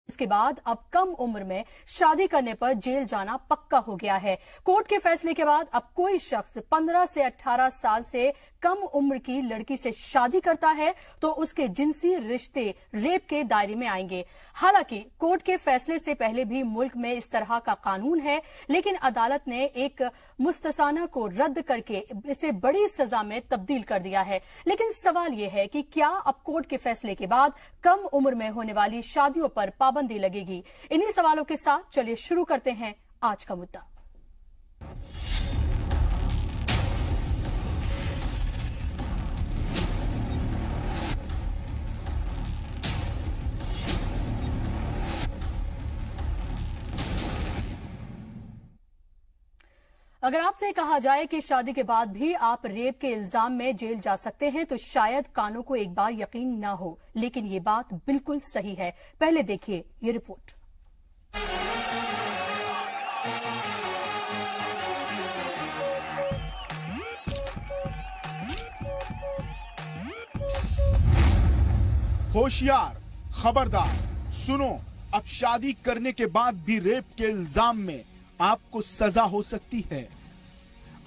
उसके बाद अब कम उम्र में शादी करने पर जेल जाना पक्का हो गया है। कोर्ट के फैसले के बाद अब कोई शख्स 15 से 18 साल से कम उम्र की लड़की से शादी करता है तो उसके जिनसी रिश्ते रेप के दायरे में आएंगे। हालांकि कोर्ट के फैसले से पहले भी मुल्क में इस तरह का कानून है, लेकिन अदालत ने एक मुस्तसाना को रद्द करके इसे बड़ी सजा में तब्दील कर दिया है। लेकिन सवाल यह है कि क्या अब कोर्ट के फैसले के बाद कम उम्र में होने वाली शादियों पर पाबंदी लगेगी? इन्हीं सवालों के साथ चलिए शुरू करते हैं आज का मुद्दा। अगर आपसे कहा जाए कि शादी के बाद भी आप रेप के इल्जाम में जेल जा सकते हैं तो शायद कानों को एक बार यकीन ना हो, लेकिन ये बात बिल्कुल सही है। पहले देखिए ये रिपोर्ट। होशियार, खबरदार, सुनो, अब शादी करने के बाद भी रेप के इल्जाम में आपको सजा हो सकती है।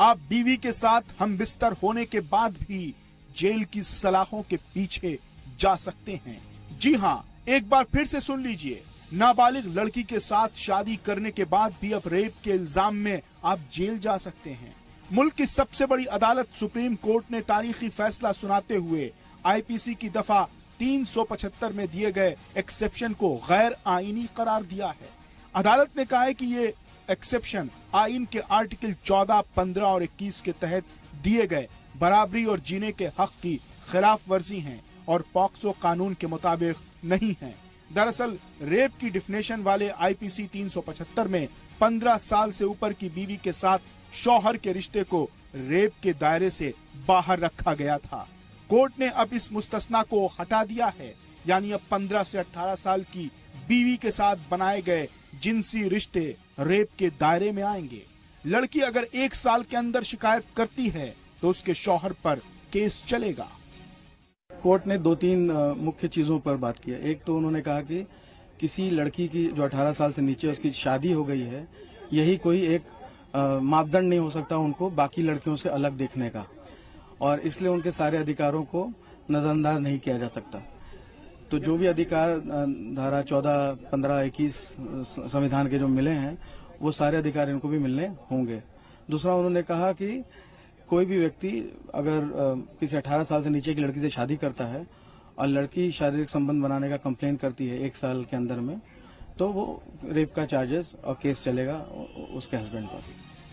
आप बीवी के साथ हम बिस्तर होने के बाद भी जेल की सलाखों के पीछे जा सकते हैं। जी हां, एक बार फिर से सुन लीजिए, नाबालिग लड़की के साथ शादी करने के बाद भी अब रेप के इल्जाम में आप जेल जा सकते हैं। मुल्क की सबसे बड़ी अदालत सुप्रीम कोर्ट ने तारीखी फैसला सुनाते हुए आईपीसी की दफा 375 में दिए गए एक्सेप्शन को गैर आईनी करार दिया है। अदालत ने कहा है कि ये एक्सेप्शन आइन के आर्टिकल 14, 15 और 21 के तहत दिए गए बराबरी और जीने के हक की खिलाफ वर्जी हैं और पॉक्सो कानून के मुताबिक नहीं है। दरअसल रेप की डिफिनेशन वाले आईपीसी 375 में 15 साल से ऊपर की बीवी के साथ शौहर के रिश्ते को रेप के दायरे से बाहर रखा गया था। कोर्ट ने अब इस मुस्तस्ना को हटा दिया है, यानी अब 15 से 18 साल की बीवी के साथ बनाए गए जिनसी रिश्ते रेप के दायरे में आएंगे। लड़की अगर 1 साल के अंदर शिकायत करती है तो उसके शौहर पर केस चलेगा। कोर्ट ने 2-3 मुख्य चीजों पर बात की है। एक तो उन्होंने कहा कि किसी लड़की की जो 18 साल से नीचे उसकी शादी हो गई है, यही कोई एक मापदंड नहीं हो सकता उनको बाकी लड़कियों से अलग देखने का, और इसलिए उनके सारे अधिकारों को नजरअंदाज नहीं किया जा सकता। तो जो भी अधिकार धारा 14, 15, 21 संविधान के जो मिले हैं वो सारे अधिकार इनको भी मिलने होंगे। दूसरा उन्होंने कहा कि कोई भी व्यक्ति अगर किसी 18 साल से नीचे की लड़की से शादी करता है और लड़की शारीरिक संबंध बनाने का कंप्लेन करती है 1 साल के अंदर में, तो वो रेप का चार्जेस और केस चलेगा उसके हस्बैंड पर।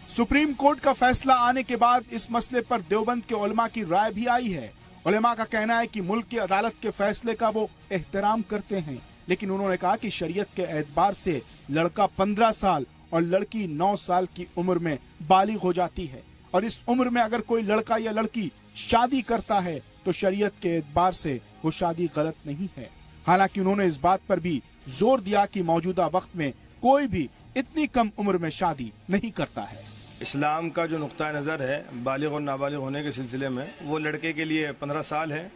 सुप्रीम कोर्ट का फैसला आने के बाद इस मसले पर देवबंद के उलमा की राय भी आई है। उलमा का कहना है कि मुल्क की अदालत के फैसले का वो एहतराम करते हैं, लेकिन उन्होंने कहा कि शरीयत के एतबार से लड़का 15 साल और लड़की 9 साल की उम्र में बालिग हो जाती है, और इस उम्र में अगर कोई लड़का या लड़की शादी करता है तो शरीयत के एतबार से वो शादी गलत नहीं है। हालांकि उन्होंने इस बात पर भी जोर दिया कि मौजूदा वक्त में कोई भी इतनी कम उम्र में शादी नहीं करता है। इस्लाम का जो नुक्ता नज़र है बालिग और नाबालिग होने के सिलसिले में, वो लड़के के लिए 15 साल है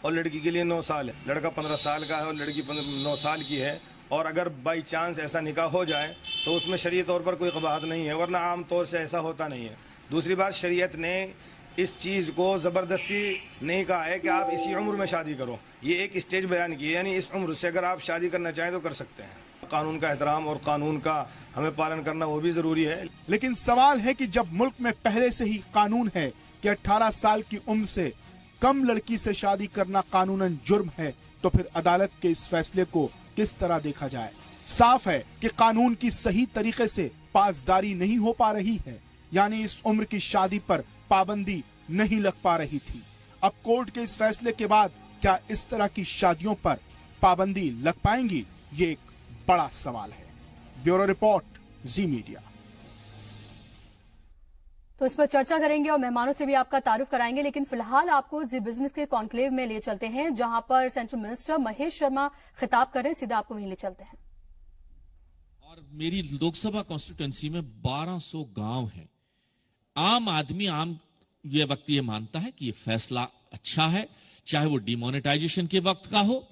और लड़की के लिए 9 साल है। लड़का 15 साल का है और लड़की 9 साल की है, और अगर बाई चांस ऐसा निकाह हो जाए तो उसमें शरीय तौर पर कोई कबाहत नहीं है, वरना आम तौर से ऐसा होता नहीं है। दूसरी बात, शरीयत ने इस चीज़ को ज़बरदस्ती नहीं कहा है कि आप इसी उम्र में शादी करो। ये एक स्टेज बयान की है, यानी इस उम्र से अगर आप शादी करना चाहें तो कर सकते हैं। कानून का एहतराम और कानून का हमें पालन करना वो भी जरूरी है। लेकिन सवाल है कि जब मुल्क में पहले से ही कानून है कि 18 साल की उम्र से कम लड़की से शादी करना कानूनन जुर्म है, तो फिर अदालत के इस फैसले को किस तरह देखा जाए? साफ है कि कानून की सही तरीके से पासदारी नहीं हो पा रही है, यानी इस उम्र की शादी पर पाबंदी नहीं लग पा रही थी। अब कोर्ट के इस फैसले के बाद क्या इस तरह की शादियों पर पाबंदी लग पाएंगी? ये एक बड़ा सवाल है। ब्यूरो रिपोर्ट, जी मीडिया। तो इस पर चर्चा करेंगे और मेहमानों से भी आपका तारुफ कराएंगे, लेकिन फिलहाल आपको जी बिजनेस के कॉन्क्लेव में ले चलते हैं, जहां पर सेंट्रल मिनिस्टर महेश शर्मा खिताब कर रहे हैं। सीधा आपको वहीं ले चलते हैं। और मेरी लोकसभा कॉन्स्टिट्यूएंसी में 1200 गांव हैं। आम आदमी, आम ये व्यक्ति ये मानता है कि ये फैसला अच्छा है, चाहे वो डिमोनेटाइजेशन के वक्त का हो,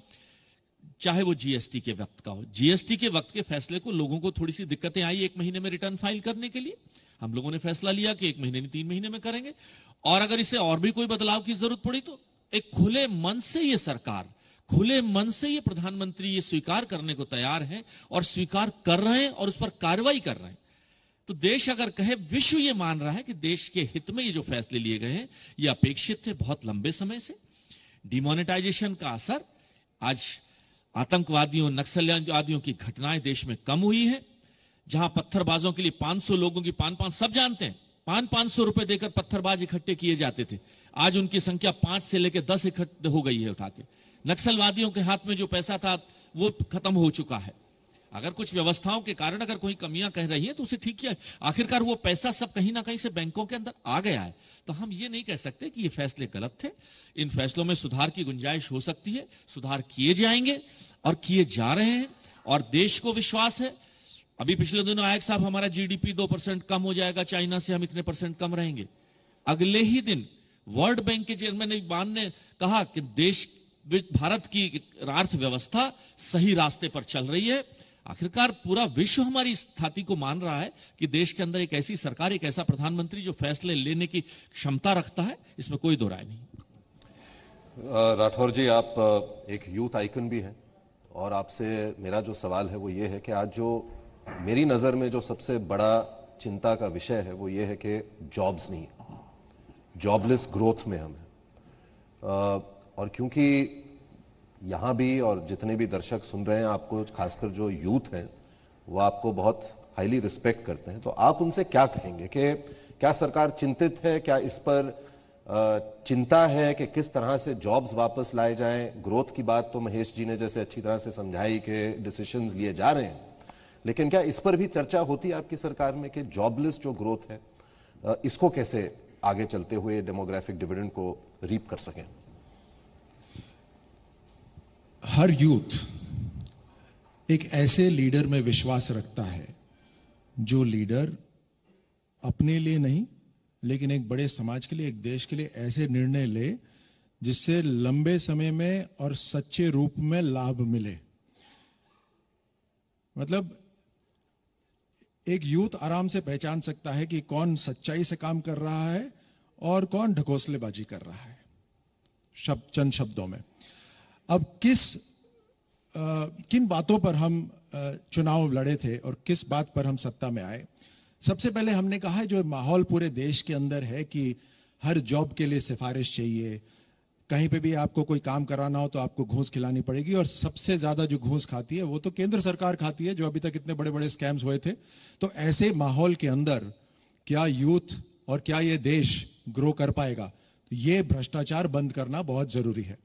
चाहे वो जीएसटी के वक्त का हो। जीएसटी के वक्त के फैसले को लोगों को थोड़ी सी दिक्कतें आई 1 महीने में रिटर्न फाइल करने के लिए। हम लोगों ने फैसला लिया कि 1 महीने नहीं 3 महीने में करेंगे, और अगर इसे और भी कोई बदलाव की जरूरत पड़ी तो एक खुले मन से ये सरकार, खुले मन से ये प्रधानमंत्री ये स्वीकार करने को तैयार हैं और स्वीकार कर रहे हैं और उस पर कार्रवाई कर रहे हैं। तो देश अगर कहे, विश्व ये मान रहा है कि देश के हित में ये जो फैसले लिए गए हैं ये अपेक्षित थे बहुत लंबे समय से। डिमोनेटाइजेशन का असर, आज आतंकवादियों नक्सलवादियों की घटनाएं देश में कम हुई है। जहां पत्थरबाजों के लिए 500 लोगों की 500 सब जानते हैं 500 रुपए देकर पत्थरबाज इकट्ठे किए जाते थे, आज उनकी संख्या 5 से लेकर 10 इकट्ठे हो गई है उठा के। नक्सलवादियों के हाथ में जो पैसा था वो खत्म हो चुका है। अगर कुछ व्यवस्थाओं के कारण अगर कोई कमियां कह रही है तो उसे ठीक किया, आखिरकार वो पैसा सब कहीं ना कहीं से बैंकों के अंदर आ गया है। तो हम ये नहीं कह सकते कि ये फैसले गलत थे। इन फैसलों में सुधार की गुंजाइश हो सकती है, सुधार किए जाएंगे और किए जा रहे हैं, और देश को विश्वास है। अभी पिछले दिनों आयोग साहब, हमारा जीडीपी 2% कम हो जाएगा, चाइना से हम इतने % कम रहेंगे। अगले ही दिन वर्ल्ड बैंक के चेयरमैन इकबाल ने कहा कि देश, भारत की अर्थव्यवस्था सही रास्ते पर चल रही है। आखिरकार पूरा विश्व हमारी स्थिति को मान रहा है कि देश के अंदर एक ऐसी सरकार, एक ऐसा प्रधानमंत्री जो फैसले लेने की क्षमता रखता है, इसमें कोई दो राय नहीं। राठौर जी, आप एक यूथ आइकन भी हैं, और आपसे मेरा जो सवाल है वो ये है कि आज जो मेरी नज़र में जो सबसे बड़ा चिंता का विषय है वो ये है कि जॉब्स नहीं, जॉबलेस ग्रोथ में हम हैं। और क्योंकि यहाँ भी और जितने भी दर्शक सुन रहे हैं, आपको खासकर जो यूथ हैं वो आपको बहुत हाईली रिस्पेक्ट करते हैं, तो आप उनसे क्या कहेंगे कि क्या सरकार चिंतित है, क्या इस पर चिंता है कि किस तरह से जॉब्स वापस लाए जाएं? ग्रोथ की बात तो महेश जी ने जैसे अच्छी तरह से समझाई कि डिसीजंस लिए जा रहे हैं, लेकिन क्या इस पर भी चर्चा होती है आपकी सरकार में कि जॉबलेस जो ग्रोथ है इसको कैसे आगे चलते हुए डेमोग्राफिक डिविडेंड को रीप कर सकें? हर यूथ एक ऐसे लीडर में विश्वास रखता है जो लीडर अपने लिए नहीं लेकिन एक बड़े समाज के लिए, एक देश के लिए ऐसे निर्णय ले जिससे लंबे समय में और सच्चे रूप में लाभ मिले। मतलब एक यूथ आराम से पहचान सकता है कि कौन सच्चाई से काम कर रहा है और कौन ढकोसलेबाजी कर रहा है, चंद शब्दों में। अब किन बातों पर हम चुनाव लड़े थे और किस बात पर हम सत्ता में आए? सबसे पहले हमने कहा है जो माहौल पूरे देश के अंदर है कि हर जॉब के लिए सिफारिश चाहिए, कहीं पे भी आपको कोई काम कराना हो तो आपको घूस खिलानी पड़ेगी, और सबसे ज्यादा जो घूस खाती है वो तो केंद्र सरकार खाती है, जो अभी तक इतने बड़े बड़े स्कैम्स हुए थे। तो ऐसे माहौल के अंदर क्या यूथ और क्या ये देश ग्रो कर पाएगा? तो ये भ्रष्टाचार बंद करना बहुत जरूरी है।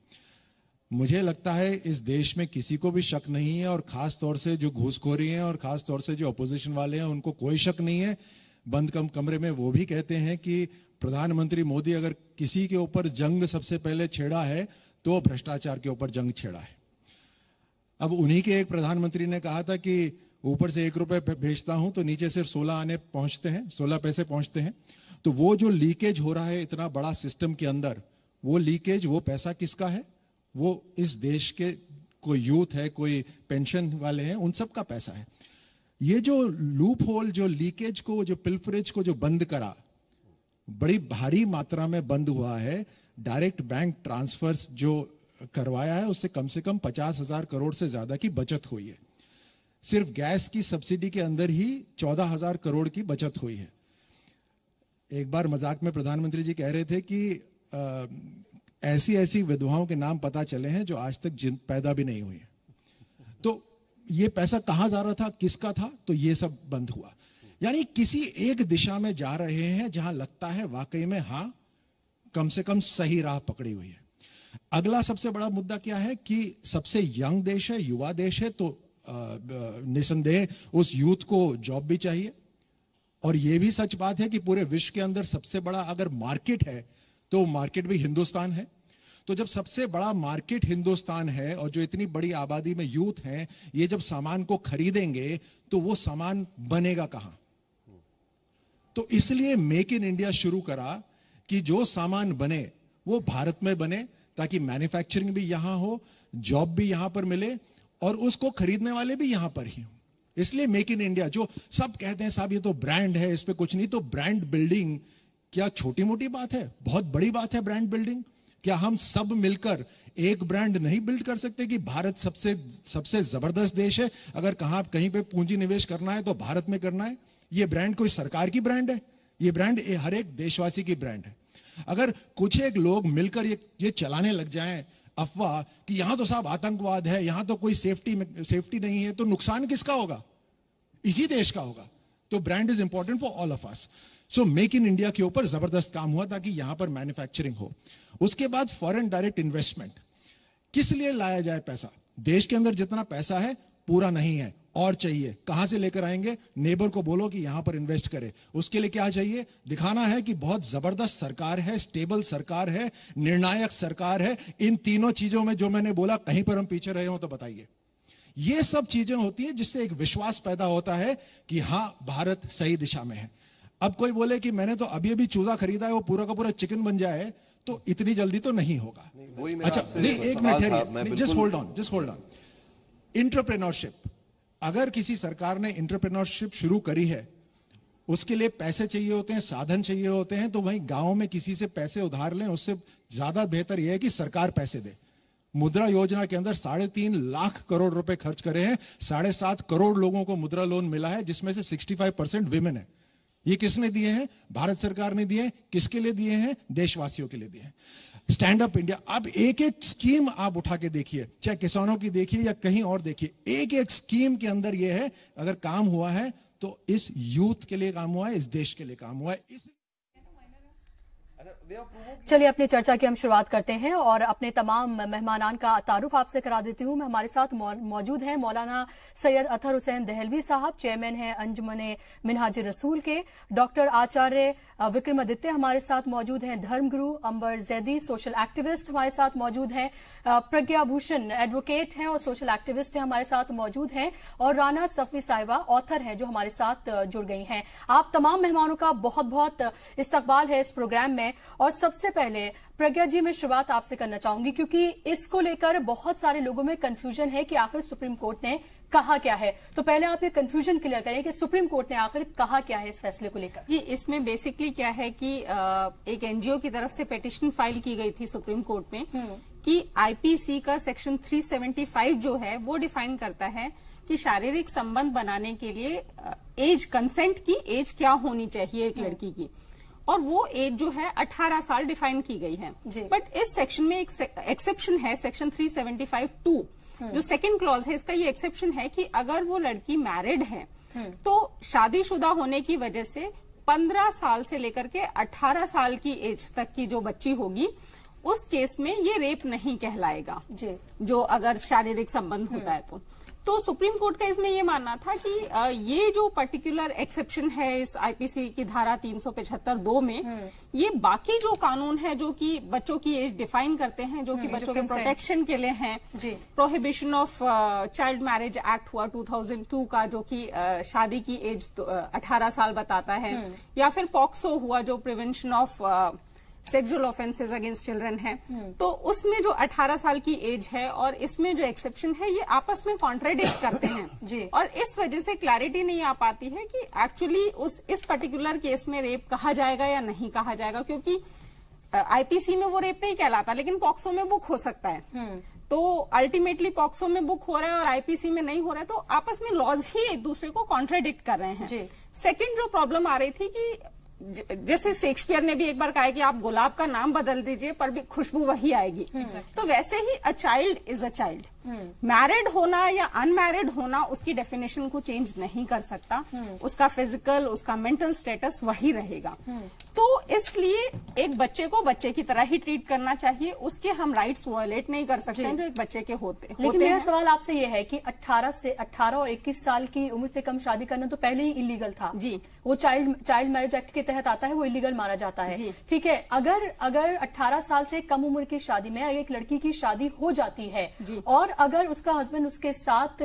मुझे लगता है इस देश में किसी को भी शक नहीं है, और खास तौर से जो घूसखोरी हैं और खास तौर से जो अपोजिशन वाले हैं उनको कोई शक नहीं है। बंद कमरे में वो भी कहते हैं कि प्रधानमंत्री मोदी अगर किसी के ऊपर जंग सबसे पहले छेड़ा है तो भ्रष्टाचार के ऊपर जंग छेड़ा है। अब उन्हीं के एक प्रधानमंत्री ने कहा था कि ऊपर से 1 रुपए भेजता हूं तो नीचे सिर्फ 16 पैसे पहुंचते हैं। तो वो जो लीकेज हो रहा है इतना बड़ा सिस्टम के अंदर, वो लीकेज, वो पैसा किसका है? वो इस देश के कोई यूथ है, कोई पेंशन वाले हैं, उन सब का पैसा है। ये जो लूप होल, जो लीकेज को, जो पिल्फरेज को जो बंद करा, बड़ी भारी मात्रा में बंद हुआ है। डायरेक्ट बैंक ट्रांसफर्स जो करवाया है उससे कम 50,000 करोड़ से ज्यादा की बचत हुई है। सिर्फ गैस की सब्सिडी के अंदर ही 14,000 करोड़ की बचत हुई है। एक बार मजाक में प्रधानमंत्री जी कह रहे थे कि ऐसी ऐसी विधवाओं के नाम पता चले हैं जो आज तक पैदा भी नहीं हुई है। तो ये पैसा कहां जा रहा था, किसका था? तो ये सब बंद हुआ। यानी किसी एक दिशा में जा रहे हैं जहां लगता है वाकई में हां कम से कम सही राह पकड़ी हुई है। अगला सबसे बड़ा मुद्दा क्या है कि सबसे यंग देश है, युवा देश है, तो निसंदेह उस यूथ को जॉब भी चाहिए। और यह भी सच बात है कि पूरे विश्व के अंदर सबसे बड़ा अगर मार्केट है तो मार्केट भी हिंदुस्तान है। तो जब सबसे बड़ा मार्केट हिंदुस्तान है और जो इतनी बड़ी आबादी में यूथ हैं, ये जब सामान को खरीदेंगे तो वो सामान बनेगा कहां? तो इसलिए मेक इन इंडिया शुरू करा कि जो सामान बने वो भारत में बने, ताकि मैन्युफैक्चरिंग भी यहां हो, जॉब भी यहां पर मिले, और उसको खरीदने वाले भी यहां पर ही हों। इसलिए मेक इन इंडिया, जो सब कहते हैं साहब ये तो ब्रांड है, इस पे कुछ नहीं, तो ब्रांड बिल्डिंग क्या छोटी मोटी बात है? बहुत बड़ी बात है ब्रांड बिल्डिंग। क्या हम सब मिलकर एक ब्रांड नहीं बिल्ड कर सकते कि भारत सबसे जबरदस्त देश है, अगर कहीं पे पूंजी निवेश करना है तो भारत में करना है? ये ब्रांड कोई सरकार की ब्रांड है? ये ब्रांड हर एक देशवासी की ब्रांड है। अगर कुछ एक लोग मिलकर ये चलाने लग जाएं अफवाह कि यहां तो साहब आतंकवाद है, यहां तो कोई सेफ्टी नहीं है, तो नुकसान किसका होगा? इसी देश का होगा। तो brand is important for all of us. So make in India के ऊपर जबरदस्त काम हुआ ताकि यहां पर मैन्युफैक्चरिंग हो। उसके बाद फॉरेन डायरेक्ट इन्वेस्टमेंट, किस लिए लाया जाए पैसा? देश के अंदर जितना पैसा है पूरा नहीं है, और चाहिए। कहां से लेकर आएंगे? नेबर को बोलो कि यहां पर इन्वेस्ट करे। उसके लिए क्या चाहिए? दिखाना है कि बहुत जबरदस्त सरकार है, स्टेबल सरकार है, निर्णायक सरकार है। इन तीनों चीजों में जो मैंने बोला, कहीं पर हम पीछे रहे हो तो बताइए। ये सब चीजें होती है जिससे एक विश्वास पैदा होता है कि हां भारत सही दिशा में है। अब कोई बोले कि मैंने तो अभी चूजा खरीदा है, वो पूरा का पूरा चिकन बन जाए, तो इतनी जल्दी तो नहीं होगा। अच्छा नहीं, एक मिनट ठहरिए, जस्ट होल्ड ऑन। एंटरप्रेन्योरशिप, अगर किसी सरकार ने एंटरप्रेन्योरशिप शुरू करी है, उसके लिए पैसे चाहिए होते हैं, साधन चाहिए होते हैं, तो वहीं गांव में किसी से पैसे उधार लें, उससे ज्यादा बेहतर यह है कि सरकार पैसे दे। मुद्रा योजना के अंदर 3.5 लाख करोड़ रुपए खर्च करे हैं, 7.5 करोड़ लोगों को मुद्रा लोन मिला है, जिसमें से 65% विमेन है। ये किसने दिए हैं? भारत सरकार ने दिए हैं। किसके लिए दिए हैं? देशवासियों के लिए दिए हैं। स्टैंड अप इंडिया, अब एक एक स्कीम आप उठा के देखिए, चाहे किसानों की देखिए या कहीं और देखिए, एक एक स्कीम के अंदर यह है, अगर काम हुआ है तो इस यूथ के लिए काम हुआ है, इस देश के लिए काम हुआ है। चलिए अपनी चर्चा की हम शुरुआत करते हैं और अपने तमाम मेहमानान का तारुफ आपसे करा देती हूं। हमारे साथ मौजूद हैं मौलाना सैयद अतहर हुसैन दहलवी साहब, चेयरमैन हैं अंजुमन मिनहाज रसूल के। डॉक्टर आचार्य विक्रमादित्य हमारे साथ मौजूद हैं, धर्मगुरु अंबर जैदी सोशल एक्टिविस्ट हमारे साथ मौजूद हैं, प्रज्ञा भूषण एडवोकेट हैं और सोशल एक्टिविस्ट हैं हमारे साथ मौजूद हैं, और राना सफी साहिबा ऑथर हैं जो हमारे साथ जुड़ गई हैं। आप तमाम मेहमानों का बहुत बहुत इस्तकबाल है इस प्रोग्राम में। और सबसे पहले प्रज्ञा जी, मैं शुरुआत आपसे करना चाहूंगी क्योंकि इसको लेकर बहुत सारे लोगों में कंफ्यूजन है कि आखिर सुप्रीम कोर्ट ने कहा क्या है। तो पहले आप ये कंफ्यूजन क्लियर करें कि सुप्रीम कोर्ट ने आखिर कहा क्या है इस फैसले को लेकर। जी, इसमें बेसिकली क्या है कि एक एनजीओ की तरफ से पिटीशन फाइल की गई थी सुप्रीम कोर्ट में कि आईपीसी का सेक्शन 375 जो है वो डिफाइन करता है कि शारीरिक संबंध बनाने के लिए एज, कंसेंट की एज क्या होनी चाहिए एक लड़की की, और वो एज जो है 18 साल डिफाइन की गई है। बट इस सेक्शन में एक एक्सेप्शन है, सेक्शन 375(2) जो सेकंड क्लॉज है, इसका ये एक्सेप्शन है कि अगर वो लड़की मैरिड है तो शादीशुदा होने की वजह से 15 साल से लेकर के 18 साल की एज तक की जो बच्ची होगी, उस केस में ये रेप नहीं कहलाएगा जो अगर शारीरिक संबंध होता है तो सुप्रीम कोर्ट का इसमें ये मानना था कि ये जो पर्टिकुलर एक्सेप्शन है इस आईपीसी की धारा 375(2) में, ये बाकी जो कानून है जो कि बच्चों की एज डिफाइन करते हैं, जो कि बच्चों के प्रोटेक्शन के लिए हैं, prohibition of child marriage act हुआ 2002 का जो कि शादी की एज 18 साल बताता है, या फिर पॉक्सो हुआ जो prevention of sexual offences against children है, तो उसमें जो 18 साल की एज है और इसमें जो एक्सेप्शन है ये आपस में कॉन्ट्राडिक्ट करते हैं और इस वजह से क्लैरिटी नहीं आ पाती है कि एक्चुअली इस पर्टिकुलर केस में रेप कहा जाएगा या नहीं कहा जाएगा, क्योंकि आईपीसी में वो रेप नहीं कहलाता लेकिन पॉक्सो में बुक हो सकता है। तो अल्टीमेटली पॉक्सो में बुक हो रहा है और आईपीसी में नहीं हो रहा है, तो आपस में लॉज ही एक दूसरे को कॉन्ट्राडिक्ट कर रहे हैं। सेकेंड जो प्रॉब्लम आ रही थी कि जैसे शेक्सपियर ने भी एक बार कहा है कि आप गुलाब का नाम बदल दीजिए पर भी खुशबू वही आएगी, तो वैसे ही a child is a child. Married होना या अनमैरिड होना उसकी डेफिनेशन को चेंज नहीं कर सकता, उसका फिजिकल, उसका मेंटल स्टेटस वही रहेगा। तो इसलिए एक बच्चे को बच्चे की तरह ही ट्रीट करना चाहिए, उसके हम राइट्स वायलेट नहीं कर सकते हैं जो एक बच्चे के होते लेकिन मेरा सवाल आपसे यह है कि 18 और 21 साल की उम्र से कम शादी करना तो पहले ही इलीगल था। जी, वो चाइल्ड मैरिज एक्ट के तहत आता है वो इलीगल माना जाता है। ठीक है, अगर 18 साल से कम उम्र की शादी में एक लड़की की शादी हो जाती है और अगर उसका हस्बैंड उसके साथ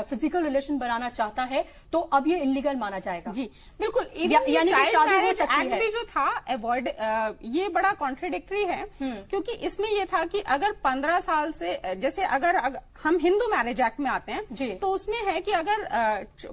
फिजिकल रिलेशन बनाना चाहता है तो अब ये इलीगल माना जाएगा। जी बिल्कुल, यानी कि शादी हो सकती है। भी जो था अवॉइड, ये बड़ा कॉन्ट्रडिक्टरी है क्योंकि इसमें ये था कि अगर 15 साल से, जैसे अगर हम हिंदू मैरिज एक्ट में आते हैं तो उसमें है कि अगर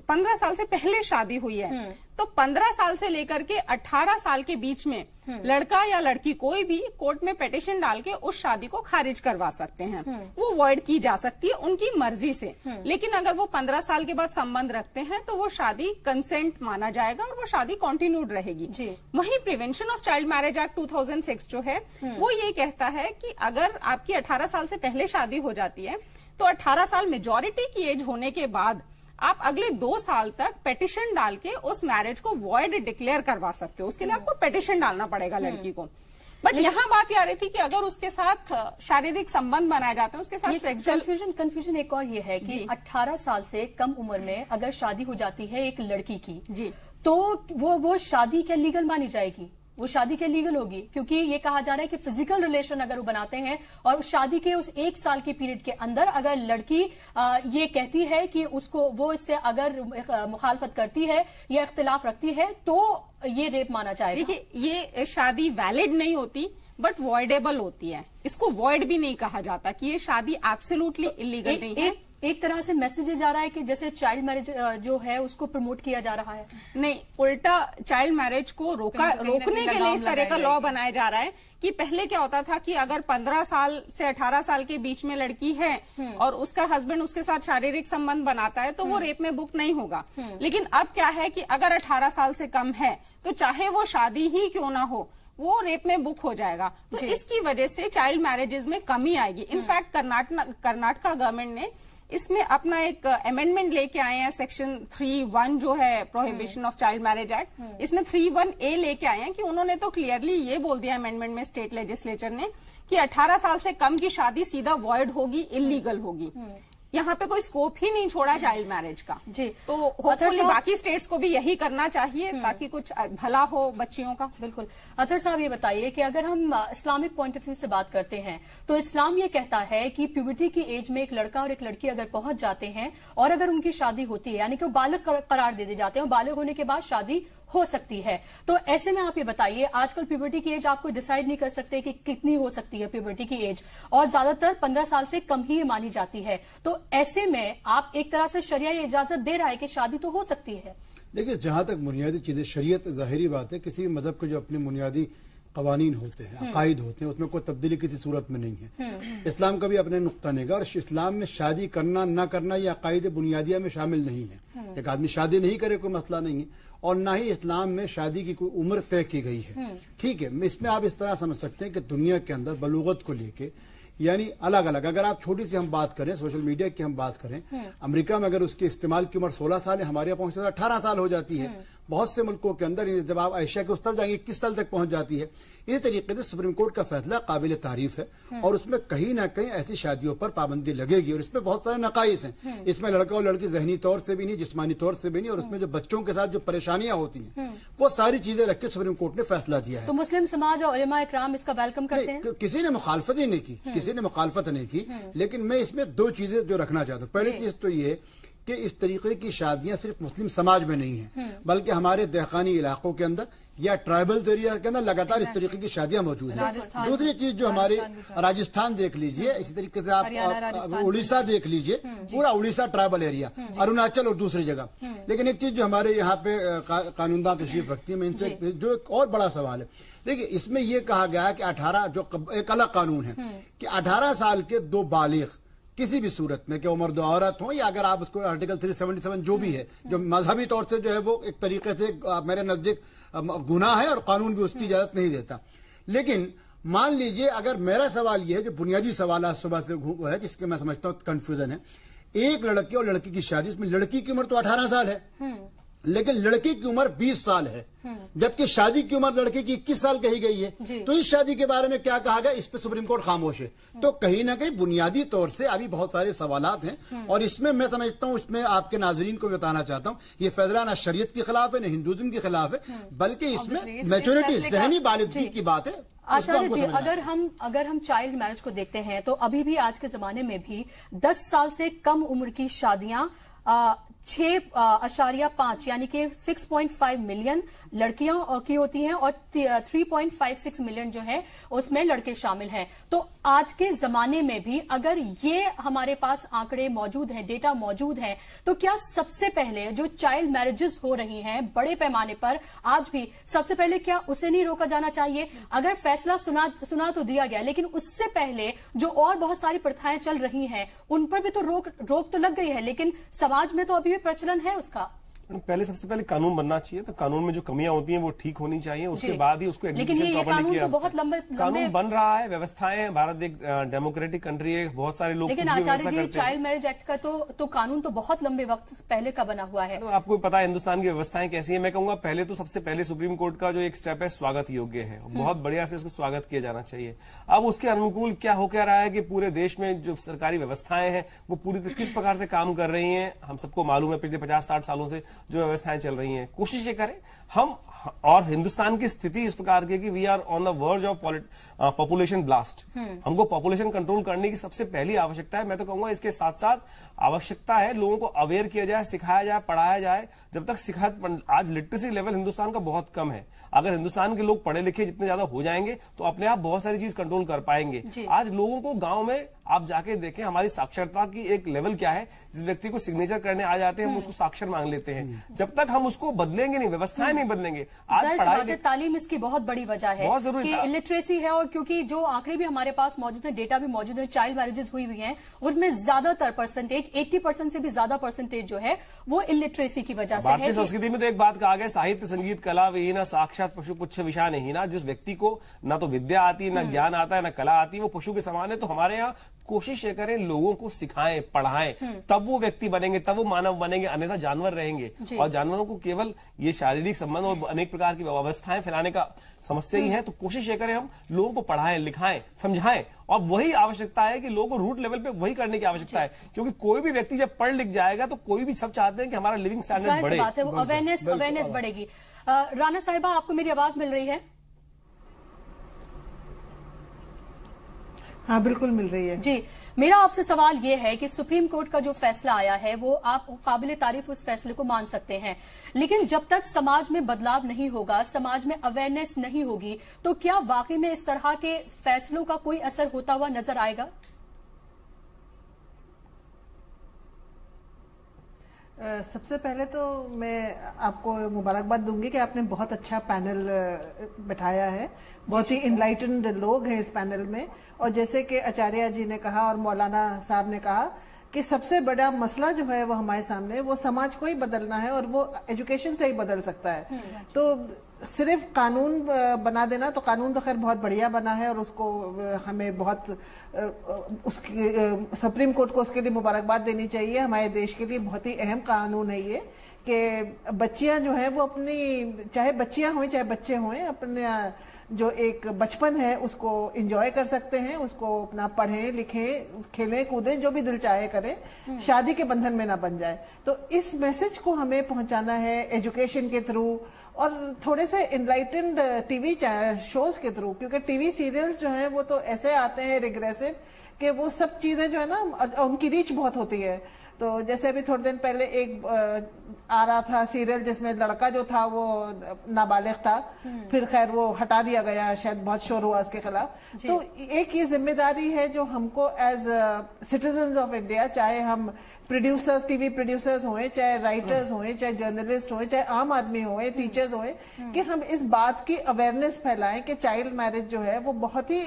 15 साल से पहले शादी हुई है तो 15 साल से लेकर के 18 साल के बीच में लड़का या लड़की कोई भी कोर्ट में पिटीशन डाल के उस शादी को खारिज करवा सकते हैं। वो वॉइड की जा सकती है उनकी मर्जी से, लेकिन अगर वो 15 साल के बाद संबंध रखते हैं तो वो शादी कंसेंट माना जाएगा और वो शादी कंटिन्यूड रहेगी। वहीं prevention of child marriage act 2006 जो है वो ये कहता है कि अगर आपकी 18 साल से पहले शादी हो जाती है तो 18 साल मेजॉरिटी की एज होने के बाद आप अगले 2 साल तक पेटिशन डाल के उस मैरिज को वॉइड डिक्लेयर करवा सकते हो। उसके लिए आपको पेटिशन डालना पड़ेगा लड़की को। बट यहाँ बात ये आ रही थी कि अगर उसके साथ शारीरिक संबंध बनाए जाते हैं, उसके साथ सेक्सुअल कंफ्यूजन एक और ये है कि 18 साल से कम उम्र में अगर शादी हो जाती है एक लड़की की तो वो शादी क्या लीगल मानी जाएगी? वो शादी के लीगल होगी क्योंकि ये कहा जा रहा है कि फिजिकल रिलेशन अगर वो बनाते हैं और शादी के उस 1 साल के पीरियड के अंदर अगर लड़की ये कहती है कि उसको वो इससे अगर मुखालफत करती है या इख्तिलाफ रखती है तो ये रेप माना जाएगा। देखिए, ये शादी वैलिड नहीं होती बट वॉइडेबल होती है। इसको वॉइड भी नहीं कहा जाता कि ये शादी एब्सोल्युटली इलीगल नहीं है। एक तरह से मैसेज जा रहा है कि जैसे चाइल्ड मैरिज जो है उसको प्रमोट किया जा रहा है। नहीं, उल्टा चाइल्ड मैरिज को रोकने के लिए इस तरह का लॉ बनाया जा रहा है कि पहले क्या होता था कि अगर 15 साल से 18 साल के बीच में लड़की है और उसका हस्बैंड उसके साथ शारीरिक संबंध बनाता है तो वो रेप में बुक नहीं होगा। लेकिन अब क्या है कि अगर 18 साल से कम है तो चाहे वो शादी ही क्यों ना हो वो रेप में बुक हो जाएगा। तो इसकी वजह से चाइल्ड मैरिजेस में कमी आएगी। इनफैक्ट कर्नाटका गवर्नमेंट ने इसमें अपना एक अमेंडमेंट लेके आए हैं, सेक्शन 3(1) जो है prohibition of child marriage act, इसमें 3(1)A लेके आए हैं कि उन्होंने तो क्लियरली ये बोल दिया अमेंडमेंट में स्टेट लेजिस्लेचर ने कि 18 साल से कम की शादी सीधा वॉइड होगी, इलीगल होगी। यहाँ पे कोई स्कोप ही नहीं छोड़ा चाइल्ड मैरिज का। तो होपफुली बाकी स्टेट्स को भी यही करना चाहिए ताकि कुछ भला हो बच्चियों का। बिल्कुल। अतर साहब, ये बताइए कि अगर हम इस्लामिक पॉइंट ऑफ व्यू से बात करते हैं तो इस्लाम ये कहता है कि प्यूबर्टी की एज में एक लड़का और एक लड़की अगर पहुंच जाते हैं और अगर उनकी शादी होती है यानी कि वो बालिग करार दे दिए जाते हैं और बालिग होने के बाद शादी हो सकती है, तो ऐसे में आप ये बताइए आजकल प्यूबर्टी की एज आपको डिसाइड नहीं कर सकते कि कितनी हो सकती है प्यूबर्टी की एज, और ज्यादातर 15 साल से कम ही मानी जाती है। तो ऐसे में आप एक तरह से शरिया ये इजाजत दे रहा है कि शादी तो हो सकती है। देखिए, जहां तक बुनियादी चीजें, शरीयत जाहिरी बात है किसी भी मजहब के जो अपने बुनियादी कवानीन होते हैं, अकायद होते हैं, उसमें कोई तब्दीली किसी सूरत में नहीं है। इस्लाम का भी अपने नुक्ता निगाह, और इस्लाम में शादी करना ना करना ये अकायद बुनियादिया में शामिल नहीं है। एक आदमी शादी नहीं करे कोई मसला नहीं है, और ना ही इस्लाम में शादी की कोई उम्र तय की गई है। ठीक है, इसमें आप इस तरह समझ सकते हैं कि दुनिया के अंदर बलूगत को लेके यानी अलग अलग, अगर आप छोटी सी हम बात करें, सोशल मीडिया की हम बात करें, अमेरिका में अगर उसके इस्तेमाल की उम्र 16 साल है, हमारे यहाँ पहुंचते 18 साल हो जाती है। बहुत से मुल्कों के अंदर जब आप एशिया के उस तरफ जाएंगे 21 साल तक पहुंच जाती है। इस तरीके से सुप्रीम कोर्ट का फैसला काबिल तारीफ है और उसमें कहीं ना कहीं ऐसी शादियों पर पाबंदी लगेगी, और इसमें बहुत सारे नकाइस हैं। इसमें लड़का और लड़की जहनी तौर से भी नहीं, जिस्मानी तौर से भी नहीं, और उसमें जो बच्चों के साथ जो परेशानियां होती हैं वो सारी चीजें रख के सुप्रीम कोर्ट ने फैसला दिया है। तो मुस्लिम समाज और उलेमा इकराम इसका वेलकम करते हैं। किसी ने मुखालफत ही नहीं की, किसी ने मुखालफत नहीं की, लेकिन मैं इसमें 2 चीजें जो रखना चाहता हूँ। पहली चीज तो ये कि इस तरीके की शादियां सिर्फ मुस्लिम समाज में नहीं है, बल्कि हमारे दहकानी इलाकों के अंदर या ट्राइबल एरिया के अंदर लगातार इस तरीके की शादियां मौजूद हैं। दूसरी चीज जो हमारे राजस्थान देख लीजिए, इसी तरीके से आप उड़ीसा देख लीजिए, पूरा उड़ीसा ट्राइबल एरिया, अरुणाचल और दूसरी जगह। लेकिन एक चीज जो हमारे यहाँ पे कानूनदान तशरीफ रखती है, मैं इनसे जो एक और बड़ा सवाल है, देखिए इसमें यह कहा गया है कि 18 जो एक अलग कानून है कि 18 साल के 2 बालिग किसी भी सूरत में, कि वो मर्द औरत हो, या अगर आप उसको आर्टिकल 377 जो भी है, जो मजहबी तौर से जो है वो एक तरीके से मेरे नजदीक गुनाह है और कानून भी उसकी इजाजत नहीं देता। लेकिन मान लीजिए, अगर मेरा सवाल ये है, जो बुनियादी सवाल आज सुबह से है जिसके मैं समझता हूँ कन्फ्यूजन है, एक लड़के और लड़की की शादी, उसमें लड़की की उम्र तो 18 साल है, लेकिन लड़के की उम्र 20 साल है, जबकि शादी की उम्र लड़के की 21 साल कही गई है। तो इस शादी के बारे में क्या कहा गया, इस पे सुप्रीम कोर्ट खामोश है। तो कहीं ना कहीं बुनियादी तौर से अभी बहुत सारे सवालात हैं, और इसमें मैं समझता हूं, इसमें आपके नाजरीन को बताना चाहता हूं, ये फैसला ना शरीयत के खिलाफ है, ना हिंदुइज्म के खिलाफ है, बल्कि इसमें मैच्योरिटी, जहनी बालिगगी की बात है। आचार्य जी, अगर हम चाइल्ड मैरिज को देखते हैं तो अभी भी आज के जमाने में भी 10 साल से कम उम्र की शादियां 6.5 यानी कि 6.5 मिलियन लड़कियों की होती हैं और 3.56 मिलियन जो है उसमें लड़के शामिल हैं। तो आज के जमाने में भी अगर ये हमारे पास आंकड़े मौजूद हैं, डेटा मौजूद है, तो क्या सबसे पहले जो चाइल्ड मैरिजेस हो रही हैं बड़े पैमाने पर आज भी, सबसे पहले क्या उसे नहीं रोका जाना चाहिए? अगर फैसला सुना तो दिया गया, लेकिन उससे पहले जो और बहुत सारी प्रथाएं चल रही हैं उन पर भी तो रोक तो लग गई है, लेकिन समाज में तो अभी भी प्रचलन है उसका। पहले सबसे पहले कानून बनना चाहिए, तो कानून में जो कमियां होती हैं वो ठीक होनी चाहिए, उसके बाद ही उसको एग्जीक्यूशन प्रॉपर्ली किया। बहुत लंबे कानून बन रहा है, व्यवस्थाएं, भारत एक डेमोक्रेटिक कंट्री है, बहुत सारे लोग। लेकिन आचार्य जी, चाइल्ड मैरिज एक्ट का तो कानून तो बहुत लंबे वक्त पहले का बना हुआ है। तो आपको पता है हिंदुस्तान की व्यवस्थाएं कैसी है। मैं कहूंगा पहले तो सबसे पहले सुप्रीम कोर्ट का जो एक स्टेप है स्वागत योग्य है, बहुत बढ़िया से इसको स्वागत किया जाना चाहिए। अब उसके अनुकूल क्या हो क्या रहा है कि पूरे देश में जो सरकारी व्यवस्थाएं हैं वो पूरी किस प्रकार से काम कर रही हैं, हम सबको मालूम है। पिछले 50-60 सालों से जो व्यवस्थाएं चल रही हैं, कोशिश ये करें हम, और हिंदुस्तान की स्थिति इस प्रकार की कि we are on the verge of population blast. हमको पॉपुलेशन कंट्रोल करने की सबसे पहली आवश्यकता है। मैं तो कहूंगा इसके साथ साथ आवश्यकता है लोगों को अवेयर किया जाए, सिखाया जाए, पढ़ाया जाए। जब तक आज लिटरेसी लेवल हिंदुस्तान का बहुत कम है, अगर हिंदुस्तान के लोग पढ़े लिखे जितने ज्यादा हो जाएंगे तो अपने आप बहुत सारी चीज कंट्रोल कर पाएंगे। आज लोगों को गांव में आप जाके देखें हमारी साक्षरता की एक लेवल क्या है। जिस व्यक्ति को सिग्नेचर करने आ जाते हैं हम उसको साक्षर मांग लेते हैं। जब तक हम उसको बदलेंगे नहीं, व्यवस्थाएं नहीं बदलेंगे, आज पढ़ाई तालीम इसकी बहुत बड़ी वजह है, बहुत जरूरी कि इलिटरेसी है। और क्योंकि जो आंकड़े भी हमारे पास मौजूद है, डेटा भी मौजूद है, चाइल्ड मैरिजेस हुई हुई हैं, उनमें ज्यादातर परसेंटेज 80% से भी ज्यादा परसेंटेज जो है वो इलिटरेसी की वजह से है। भारतीय संस्कृति में तो एक बात कहा गया, साहित्य संगीत कला विहीन साक्षात पशु पुच्छ विषा नहीं ना। जिस व्यक्ति को ना तो विद्या आती है, ना ज्ञान आता है, ना कला आती है, वो पशु के समान है। तो हमारे यहाँ कोशिश ये करें लोगों को सिखाएं, पढ़ाएं, तब वो व्यक्ति बनेंगे, तब वो मानव बनेंगे, अन्यथा जानवर रहेंगे। और जानवरों को केवल ये शारीरिक संबंध और अनेक प्रकार की व्यवस्थाएं फैलाने का समस्या ही है। तो कोशिश ये करें हम लोगों को पढ़ाएं, लिखाएं, समझाएं, और वही आवश्यकता है कि लोगों को रूट लेवल पे वही करने की आवश्यकता है। क्योंकि कोई भी व्यक्ति जब पढ़ लिख जाएगा तो कोई भी सब चाहते हैं कि हमारा लिविंग स्टैंडर्ड बढ़े, अवेयरनेस बढ़ेगी। राणा साहिबा, आपको मेरी आवाज मिल रही है? हाँ, बिल्कुल मिल रही है जी। मेरा आपसे सवाल ये है कि सुप्रीम कोर्ट का जो फैसला आया है वो आप काबिले तारीफ उस फैसले को मान सकते हैं, लेकिन जब तक समाज में बदलाव नहीं होगा, समाज में अवेयरनेस नहीं होगी, तो क्या वाकई में इस तरह के फैसलों का कोई असर होता हुआ नजर आएगा? सबसे पहले तो मैं आपको मुबारकबाद दूंगी कि आपने बहुत अच्छा पैनल बैठाया है, बहुत ही इनलाइटेंड लोग हैं इस पैनल में। और जैसे कि आचार्य जी ने कहा और मौलाना साहब ने कहा कि सबसे बड़ा मसला जो है वो हमारे सामने, वो समाज को ही बदलना है और वो एजुकेशन से ही बदल सकता है। तो सिर्फ कानून बना देना, तो कानून तो खैर बहुत बढ़िया बना है और उसको हमें बहुत उसकी सुप्रीम कोर्ट को उसके लिए मुबारकबाद देनी चाहिए। हमारे देश के लिए बहुत ही अहम कानून है ये कि बच्चियां जो है वो अपनी, चाहे बच्चियां हों चाहे बच्चे हों, अपने जो एक बचपन है उसको एंजॉय कर सकते हैं, उसको अपना पढ़ें लिखें, खेलें कूदें, जो भी दिल चाहे करें, शादी के बंधन में ना बन जाए। तो इस मैसेज को हमें पहुंचाना है एजुकेशन के थ्रू और थोड़े से इनलाइटेंड टीवी शोज के थ्रू, क्योंकि टीवी सीरियल्स जो हैं वो तो ऐसे आते हैं रिग्रेसिव कि वो सब चीजें जो है ना उनकी रीच बहुत होती है। तो जैसे अभी थोड़े दिन पहले एक आ रहा था सीरियल जिसमें लड़का जो था वो नाबालिग था, फिर खैर वो हटा दिया गया, शायद बहुत शोर हुआ उसके खिलाफ। तो एक ये जिम्मेदारी है जो हमको एज सिटीजन्स ऑफ इंडिया, चाहे हम प्रोड्यूसर्स, टीवी प्रोड्यूसर्स हों, चाहे राइटर्स हों, चाहे जर्नलिस्ट हों, चाहे आम आदमी हों, टीचर्स हों, कि हम इस बात की अवेयरनेस फैलाएं कि चाइल्ड मैरिज जो है वो बहुत ही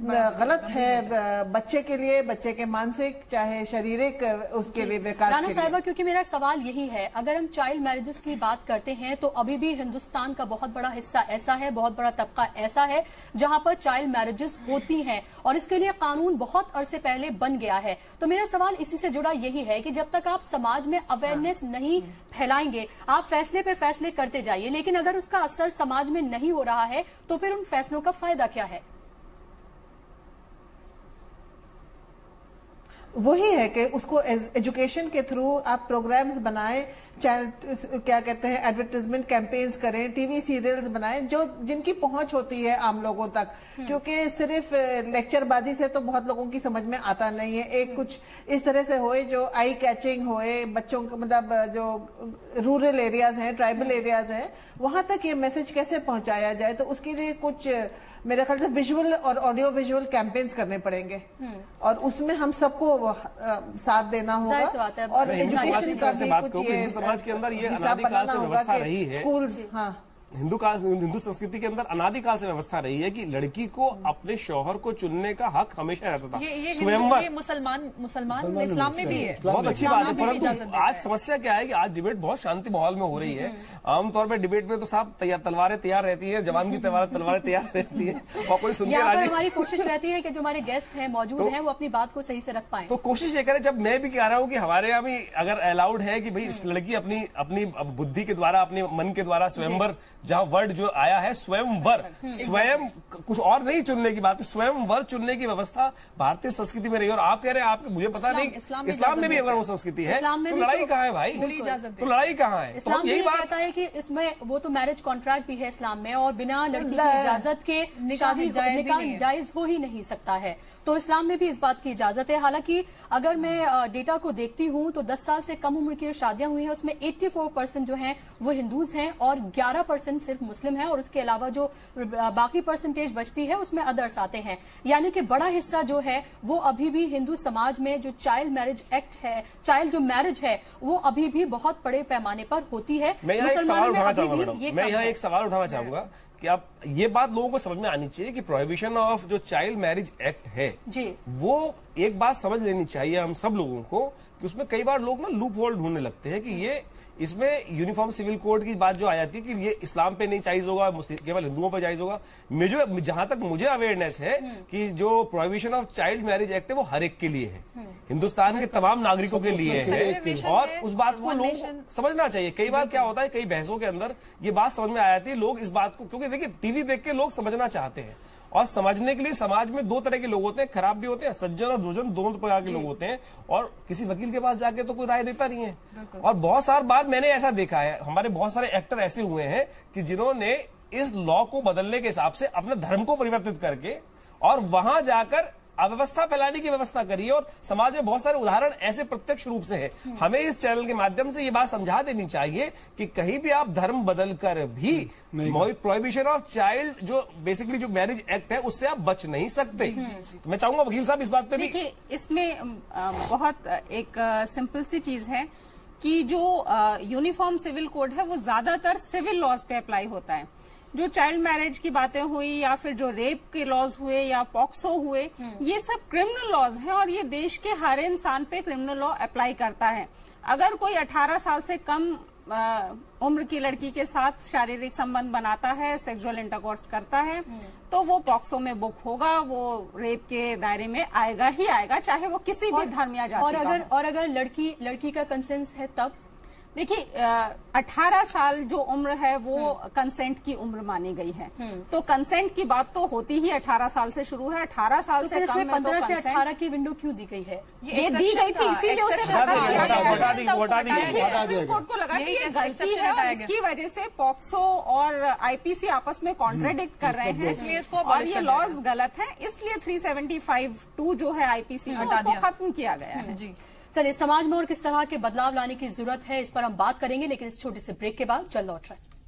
गलत है बच्चे के लिए, बच्चे के मानसिक चाहे शारीरिक उसके लिए विकास। राणा साहिबा, क्योंकि मेरा सवाल यही है, अगर हम चाइल्ड मैरिजेस की बात करते हैं तो अभी भी हिंदुस्तान का बहुत बड़ा हिस्सा ऐसा है, बहुत बड़ा तबका ऐसा है जहां पर चाइल्ड मैरिजेस होती हैं और इसके लिए कानून बहुत अरसे पहले बन गया है। तो मेरा सवाल इसी से जुड़ा यही है कि कि जब तक आप समाज में अवेयरनेस नहीं फैलाएंगे, आप फैसले पे फैसले करते जाइए, लेकिन अगर उसका असर समाज में नहीं हो रहा है तो फिर उन फैसलों का फायदा क्या है? वही है कि उसको एजुकेशन के थ्रू आप प्रोग्राम्स बनाएं, क्या कहते हैं, एडवर्टाइजमेंट कैंपेन्स करें, टीवी सीरियल्स बनाएं जो जिनकी पहुंच होती है आम लोगों तक, क्योंकि सिर्फ लेक्चरबाजी से तो बहुत लोगों की समझ में आता नहीं है। एक कुछ इस तरह से होए जो आई कैचिंग होए, बच्चों को मतलब जो रूरल एरियाज हैं, ट्राइबल एरियाज हैं, वहां तक ये मैसेज कैसे पहुंचाया जाए, तो उसके लिए कुछ मेरे ख्याल से विजुअल और ऑडियो विजुअल कैंपेन्स करने पड़ेंगे और उसमें हम सबको साथ देना होगा। और एजुकेशन का भी कुछ ये समाज के अंदर ये अनादिकाल से व्यवस्था रही है, स्कूल्स, हाँ, हिंदू संस्कृति के अंदर अनादिकाल से व्यवस्था रही है कि लड़की को अपने शौहर को चुनने का हक हमेशा रहता था। ये मुसलमान इस्लाम में भी है, बहुत अच्छी बात है, परंतु आज समस्या क्या है कि आज डिबेट बहुत शांति माहौल में हो रही है। आमतौर पर डिबेट में तो साहब तलवारें तैयार रहती है, जवान की तलवारें तैयार रहती है और कोई सुन के राजी। हमारी कोशिश रहती है कि जो हमारे गेस्ट हैं मौजूद हैं वो अपनी बात को सही से रख पाए। तो कोशिश ये करें, जब मैं भी कह रहा हूँ कि हमारे यहाँ भी अगर अलाउड है कि भाई इस लड़की अपनी बुद्धि के द्वारा, अपने मन के द्वारा स्वयंवर, जहाँ वर्ड जो आया है स्वयंवर, स्वयं कुछ और नहीं चुनने की बात है, स्वयंवर चुनने की व्यवस्था भारतीय संस्कृति में रही। और आप कह रहे हैं आपके, मुझे पता नहीं इस्लाम में भी अगर वो संस्कृति है तो लड़ाई कहाँ है भाई, तो लड़ाई कहाँ है? इस्लाम यही कहता है कि इसमें वो तो मैरिज कॉन्ट्रैक्ट भी है इस्लाम में, और बिना लड़की की इजाजत के शादी निकाह जायज हो ही नहीं सकता है। तो इस्लाम में भी इस बात की इजाजत है। हालांकि अगर मैं डेटा को देखती हूँ तो 10 साल से कम उम्र की जो शादियां हुई हैं उसमें 84% जो हैं वो हिंदूज हैं और 11% सिर्फ मुस्लिम है, और उसके अलावा जो बाकी परसेंटेज बचती है उसमें अदर्स आते हैं। यानी कि बड़ा हिस्सा जो है वो अभी भी हिंदू समाज में जो चाइल्ड मैरिज एक्ट है, चाइल्ड जो मैरिज है, वो अभी भी बहुत बड़े पैमाने पर होती है। मैं यहाँ एक सवाल उठाना चाहूंगा कि आप ये बात लोगों को समझ में आनी चाहिए कि प्रोहिबिशन ऑफ जो चाइल्ड मैरिज एक्ट है जी, वो एक बात समझ लेनी चाहिए हम सब लोगों को कि उसमें कई बार लोग ना लूप होल ढूंढने लगते हैं कि ये इसमें यूनिफॉर्म सिविल कोड की बात जो आ जाती है कि ये इस्लाम पे नहीं जायज होगा, केवल हिंदुओं पर जायज होगा। जहां तक मुझे अवेयरनेस है कि जो prohibition of child marriage act है वो हर एक के लिए है, हिंदुस्तान के तमाम नागरिकों के लिए है, और उस बात को लोग समझना चाहिए। कई बार क्या होता है, कई बहसों के अंदर ये बात समझ में आ जाती है, लोग इस बात को, क्योंकि देखिए टीवी देख के लोग समझना चाहते हैं, और समझने के लिए समाज में दो तरह के लोग होते हैं, खराब भी होते हैं, सज्जन और दुर्जन दोनों प्रकार के लोग होते हैं, और किसी वकील के पास जाके तो कोई राय देता नहीं है। और बहुत सारी बार मैंने ऐसा देखा है, हमारे बहुत सारे एक्टर ऐसे हुए हैं कि जिन्होंने इस लॉ को बदलने के हिसाब से अपने धर्म को परिवर्तित करके और वहां जाकर अव्यवस्था फैलाने की व्यवस्था करी है, और समाज में बहुत सारे उदाहरण ऐसे प्रत्यक्ष रूप से हैं। हमें इस चैनल के माध्यम से ये बात समझा देनी चाहिए कि कहीं भी आप धर्म बदल कर भी प्रोहिबिशन ऑफ चाइल्ड जो बेसिकली जो मैरिज एक्ट है उससे आप बच नहीं सकते। मैं चाहूंगा वकील साहब इस बात पे भी। देखिए, इसमें बहुत एक सिंपल सी चीज है कि जो यूनिफॉर्म सिविल कोड है वो ज्यादातर सिविल लॉज पे अप्लाई होता है। जो चाइल्ड मैरिज की बातें हुई या फिर जो रेप के लॉज हुए या पॉक्सो हुए, ये सब क्रिमिनल लॉज हैं और ये देश के हर इंसान पे क्रिमिनल लॉ अप्लाई करता है। अगर कोई 18 साल से कम उम्र की लड़की के साथ शारीरिक संबंध बनाता है, सेक्सुअल इंटरकोर्स करता है, तो वो पॉक्सो में बुक होगा, वो रेप के दायरे में आएगा ही आएगा, चाहे वो किसी भी धर्म या जाति का हो। और अगर लड़की का कंसेंट है तब देखिए 18 साल जो उम्र है वो कंसेंट की उम्र मानी गई है, तो कंसेंट की बात तो होती ही 18 साल से शुरू है। 18 साल से कम में 15 से 18 की विंडो क्यों दी गई है? ये दी गई थी इसीलिए उसे खत्म किया गया है। कोर्ट को लगा कि ये गलती है और इसकी वजह से पॉक्सो और आईपीसी आपस में कॉन्ट्राडिक्ट कर रहे हैं, इसलिए इसको और ये लॉज गलत है, इसलिए 375(2) जो है आईपीसी में उसको खत्म किया गया है। चलिए, समाज में और किस तरह के बदलाव लाने की जरूरत है इस पर हम बात करेंगे, लेकिन इस छोटे से ब्रेक के बाद चल लौट रहे हैं।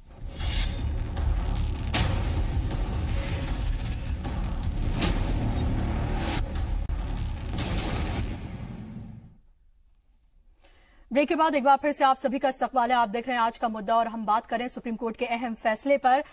ब्रेक के बाद एक बार फिर से आप सभी का इस्तकबाल है। आप देख रहे हैं आज का मुद्दा और हम बात करें सुप्रीम कोर्ट के अहम फैसले पर।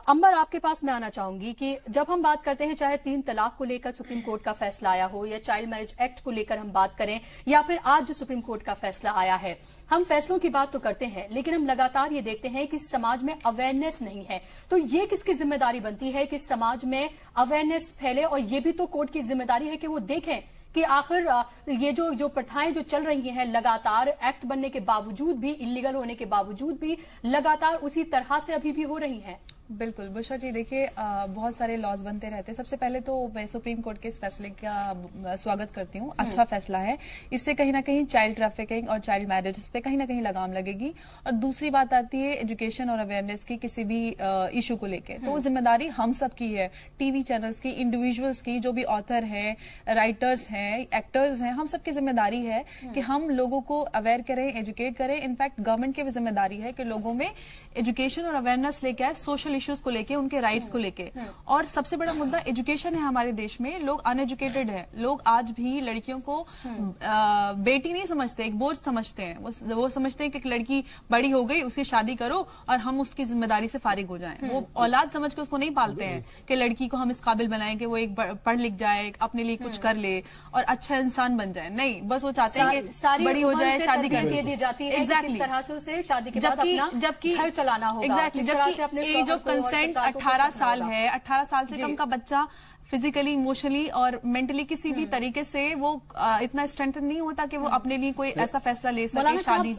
अंबर, आपके पास मैं आना चाहूंगी कि जब हम बात करते हैं, चाहे 3 तलाक को लेकर सुप्रीम कोर्ट का फैसला आया हो या चाइल्ड मैरिज एक्ट को लेकर हम बात करें या फिर आज जो सुप्रीम कोर्ट का फैसला आया है, हम फैसलों की बात तो करते हैं लेकिन हम लगातार ये देखते हैं कि समाज में अवेयरनेस नहीं है। तो ये किसकी जिम्मेदारी बनती है कि समाज में अवेयरनेस फैले, और ये भी तो कोर्ट की जिम्मेदारी है कि वो देखें कि आखिर ये जो प्रथाएं जो चल रही हैं लगातार एक्ट बनने के बावजूद भी, इलीगल होने के बावजूद भी लगातार उसी तरह से अभी भी हो रही हैं। बिल्कुल बुशरा जी, देखिए बहुत सारे लॉज बनते रहते हैं। सबसे पहले तो मैं सुप्रीम कोर्ट के इस फैसले का स्वागत करती हूँ। अच्छा फैसला है। इससे कहीं ना कहीं चाइल्ड ट्रैफिकिंग और चाइल्ड मैरिज पे कहीं ना कहीं लगाम लगेगी। और दूसरी बात आती है एजुकेशन और अवेयरनेस की, किसी भी इशू को लेके तो जिम्मेदारी हम सब की है, टीवी चैनल्स की, इंडिविजुअल्स की, जो भी ऑथर हैं, राइटर्स हैं, एक्टर्स हैं, हम सबकी जिम्मेदारी है कि हम लोगों को अवेयर करें, एजुकेट करें। इनफैक्ट गवर्नमेंट की भी जिम्मेदारी है कि लोगों में एजुकेशन और अवेयरनेस लेके आए, सोशल इश्यूज को लेके, उनके राइट्स को लेके। और सबसे बड़ा मुद्दा एजुकेशन है हमारे देश में। लोग अनएजुकेटेड है, लोग आज भी लड़कियों को बेटी नहीं समझते, एक बोझ समझते हैं। वो समझते हैं कि एक लड़की बड़ी हो गई, उसकी शादी करो और हम उसकी जिम्मेदारी से फारिग हो जाएं। वो औलाद समझ के उसको नहीं पालते हैं कि लड़की को हम इस काबिल बनाएं कि वो एक पढ़ लिख जाए, अपने लिए कुछ कर ले और अच्छा इंसान बन जाए। नहीं, बस वो चाहते हैं कि बड़ी हो जाए, शादी कर दी जाती है। किस तरह से उसे शादी के बाद अपना घर चलाना होगा। जबकि एज ऑफ कंसेंट 18 साल है। 18 साल से कम का बच्चा फिजिकली, इमोशनली और मेंटली किसी भी तरीके से वो इतना स्ट्रेंथन नहीं होता कि वो अपने लिए कोई ऐसा फैसला ले सके शादी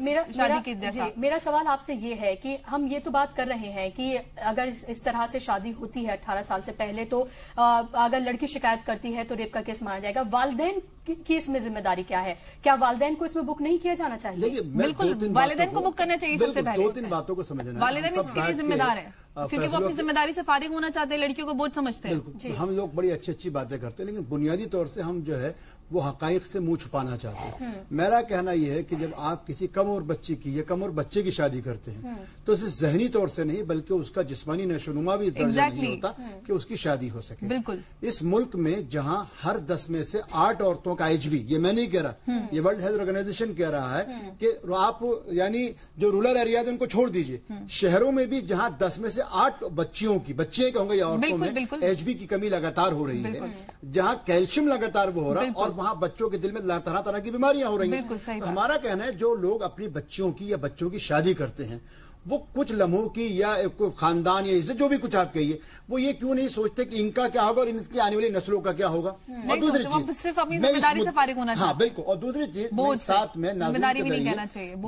के जैसा। मेरा सवाल आपसे ये है कि हम ये तो बात कर रहे हैं कि अगर इस तरह से शादी होती है 18 साल से पहले, तो अगर लड़की शिकायत करती है तो रेप का केस माना जाएगा। वालिदैन की इसमें जिम्मेदारी क्या है? क्या वालिदैन को इसमें बुक नहीं किया जाना चाहिए? बिल्कुल, वालिदैन को बुक करना चाहिए सबसे पहले। 2-3 बातों को समझना, वालिदैन इसके लिए जिम्मेदार है क्योंकि वो अपनी जिम्मेदारी से फारिग होना चाहते हैं, लड़कियों को बोझ समझते हैं। हम लोग बड़ी अच्छी बातें करते हैं, लेकिन बुनियादी तौर से हम जो है वो हकाइक से मुंह छुपाना चाहते हैं। मेरा कहना यह है कि जब आप किसी कम उम्र बच्ची की या कम उम्र बच्चे की शादी करते हैं तो सिर्फ जहनी तौर से नहीं बल्कि उसका जिस्मानी नशोनुमा भी इस दर्जा नहीं होता कि उसकी शादी हो सके। बिल्कुल। इस मुल्क में जहां हर 10 में से 8 औरतों का एचबी, ये मैं नहीं कह रहा, ये वर्ल्ड हेल्थ ऑर्गेनाइजेशन कह रहा है कि आप यानी जो रूरल एरिया है उनको छोड़ दीजिए, शहरों में भी जहां 10 में से 8 बच्चियों की, बच्चे कहूंगा या औरतों में एचबी की कमी लगातार हो रही है, जहां कैल्शियम लगातार वो हो रहा है और वहां बच्चों के दिल में तरह तरह की बीमारियां हो रही हैं। हमारा कहना है जो लोग अपनी बच्चियों की या बच्चों की शादी करते हैं वो कुछ लम्हों की या खानदान या इज्जत जो भी कुछ आप कहिए, वो ये क्यों नहीं सोचते कि इनका क्या होगा और इनकी आने वाली नस्लों का क्या होगा। और दूसरी चीज सिर्फ अपनी जिम्मेदारी से फारिग होना चाहिए। हाँ बिल्कुल। और दूसरी चीज साथ में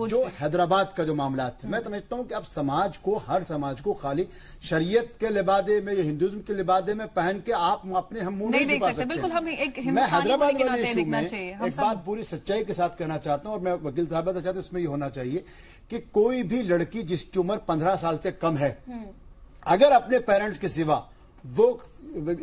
जो हैदराबाद का जो मामला थे, मैं समझता हूँ कि अब समाज को, हर समाज को खाली शरीयत के लिबादे में या हिंदुइज्म के लिबादे में पहन के आप अपने हम मुंह नहीं छुपा सकते। मैं हैदराबाद वाले इशू में एक बात पूरी सच्चाई के साथ कहना चाहता हूँ और मैं वकील साहब चाहता हूँ इसमें ये होना चाहिए कि कोई भी लड़की जिसकी उम्र 15 साल से कम है, अगर अपने पेरेंट्स के सिवा वो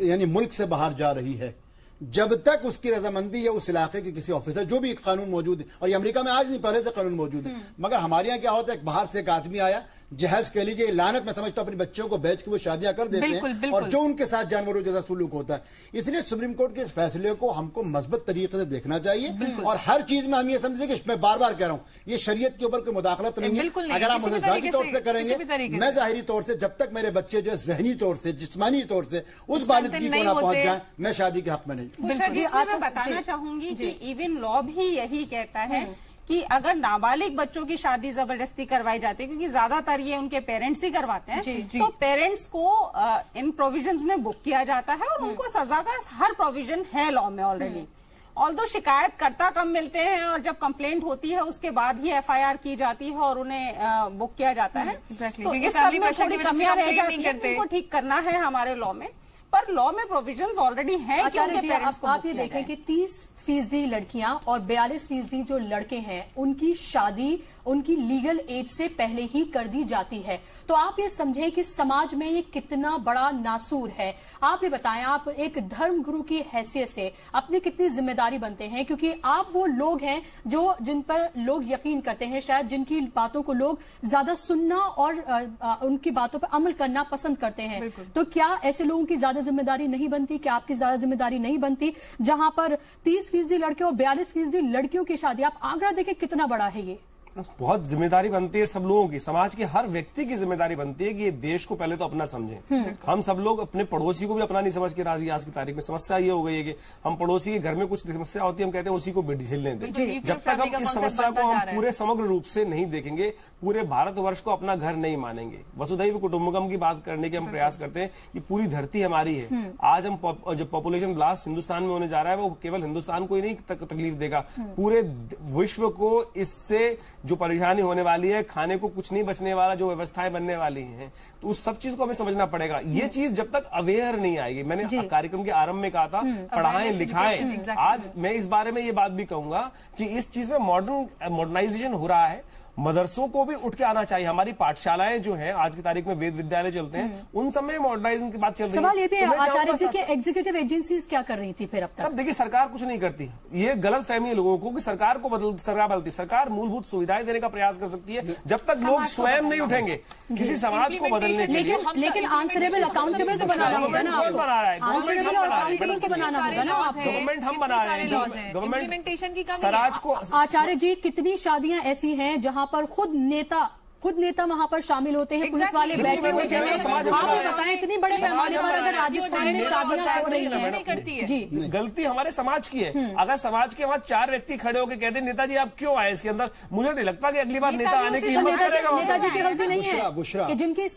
यानी मुल्क से बाहर जा रही है, जब तक उसकी रजामंदी या उस इलाके के किसी ऑफिसर, जो भी कानून मौजूद है, और ये अमेरिका में आज नहीं पहले से कानून मौजूद है, मगर हमारे यहाँ क्या होता है, बाहर से एक आदमी आया, जहेज कह लीजिए, लानत मैं समझता हूँ अपने बच्चों को बेच के वो शादियां कर देते हैं और जो उनके साथ जानवरों जैसा सुलूक होता है। इसलिए सुप्रीम कोर्ट के इस फैसले को हमको मजबूत तरीके से देखना चाहिए और हर चीज में हम ये समझते कि मैं बार बार कह रहा हूँ ये शरीयत के ऊपर कोई मुदाखलत नहीं है। अगर आप मुझे जाती तौर से करेंगे, मैं जाहिरी तौर से जब तक मेरे बच्चे जो जहनी तौर से, जिस्मानी तौर से उस बालिदगी को ना पहुंच जाए, मैं शादी के हक में नहीं। मैं बताना चाहूंगी कि इवन लॉ भी यही कहता है कि अगर नाबालिग बच्चों की शादी जबरदस्ती करवाई जाती है, क्योंकि ज्यादातर ये उनके पेरेंट्स ही करवाते हैं, तो पेरेंट्स को इन प्रोविजंस में बुक किया जाता है और उनको सजा का हर प्रोविजन है लॉ में ऑलरेडी। ऑल्दो शिकायतकर्ता कम मिलते हैं और जब कंप्लेंट होती है उसके बाद ही एफआईआर की जाती है और उन्हें बुक किया जाता है। तो इस सब में थोड़ी कमियां रह जाती है, उनको ठीक करना है हमारे लॉ में, पर लॉ में प्रोविजंस ऑलरेडी हैं कि उनके पेरेंट्स को आप ये देखें कि 30% लड़कियां और 42% जो लड़के हैं उनकी शादी उनकी लीगल एज से पहले ही कर दी जाती है। तो आप ये समझें कि समाज में ये कितना बड़ा नासूर है। आप ये बताएं, आप एक धर्म गुरु की हैसियत से अपनी कितनी जिम्मेदारी बनते हैं, क्योंकि आप वो लोग हैं जो जिन पर लोग यकीन करते हैं, शायद जिनकी बातों को लोग ज्यादा सुनना और उनकी बातों पर अमल करना पसंद करते हैं। तो क्या ऐसे लोगों की ज्यादा जिम्मेदारी नहीं बनती? क्या आपकी ज्यादा जिम्मेदारी नहीं बनती जहां पर 30% लड़के और 42% लड़कियों की शादी? आप आंकड़ा देखें कितना बड़ा है ये। बहुत जिम्मेदारी बनती है सब लोगों की, समाज की हर व्यक्ति की जिम्मेदारी बनती है कि ये देश को पहले तो अपना समझें। हम सब लोग अपने पड़ोसी को भी अपना नहीं समझ के राजी। आज की तारीख में समस्या ये हो गई है कि हम पड़ोसी के घर में कुछ समस्या होती है, हम कहते हैं उसी को झेलने दें। जब तक हम इस समस्या को हम पूरे समग्र रूप से नहीं देखेंगे, पूरे भारतवर्ष को अपना घर नहीं मानेंगे, वसुधैव कुटुंबकम की बात करने के हम प्रयास करते हैं कि पूरी धरती हमारी है। आज हम जो पॉपुलेशन ब्लास्ट हिंदुस्तान में होने जा रहा है वो केवल हिंदुस्तान को ही नहीं तकलीफ देगा, पूरे विश्व को इससे जो परेशानी होने वाली है, खाने को कुछ नहीं बचने वाला, जो व्यवस्थाएं बनने वाली हैं, तो उस सब चीज को हमें समझना पड़ेगा। ये चीज जब तक अवेयर नहीं आएगी, मैंने कार्यक्रम के आरंभ में कहा था पढ़ाएं लिखाएं, आज मैं इस बारे में ये बात भी कहूंगा कि इस चीज में मॉडर्नाइजेशन हो रहा है, मदरसों को भी उठ के आना चाहिए। हमारी पाठशालाएं जो हैं आज की तारीख में वेद विद्यालय चलते हैं, उन सब में मॉडर्नाइजेशन की बात चल रही है। सवाल ये भी आचार्य जी के एग्जीक्यूटिव एजेंसीज क्या कर रही थी फिर अब तक? सब देखिए, सरकार कुछ नहीं करती। ये गलत फहमी है लोगों को कि सरकार को बदलती। सरकार मूलभूत सुविधाएं देने का प्रयास कर सकती है जब तक लोग स्वयं नहीं उठेंगे किसी समाज को बदलने के लिए। लेकिन आंसरेबल अकाउंटेबल तो बनाना होगा ना, कौन बना रहा है? आंसरेबल और अकाउंटेबल तो बनाना होगा ना आपको। गवर्नमेंट हम बना रहे हैं, गवर्नमेंट स्वराज को। आचार्य जी, कितनी शादियां ऐसी हैं जहां पर खुद नेता वहां पर शामिल होते हैं, पुलिस वाले बैठे होते हैं? आप ही बताएं, इतने बड़े पैमाने पर अगर राजस्थान में शादियां हो रही हैं जी, गलती हमारे समाज की है। अगर समाज के वहां 4 व्यक्ति खड़े होकर कहते हैं नेताजी आप क्यों आए इसके अंदर, मुझे नहीं लगता कि अगली बार नेता आने की हिम्मत करेगा। नेताजी की गलती नहीं है कि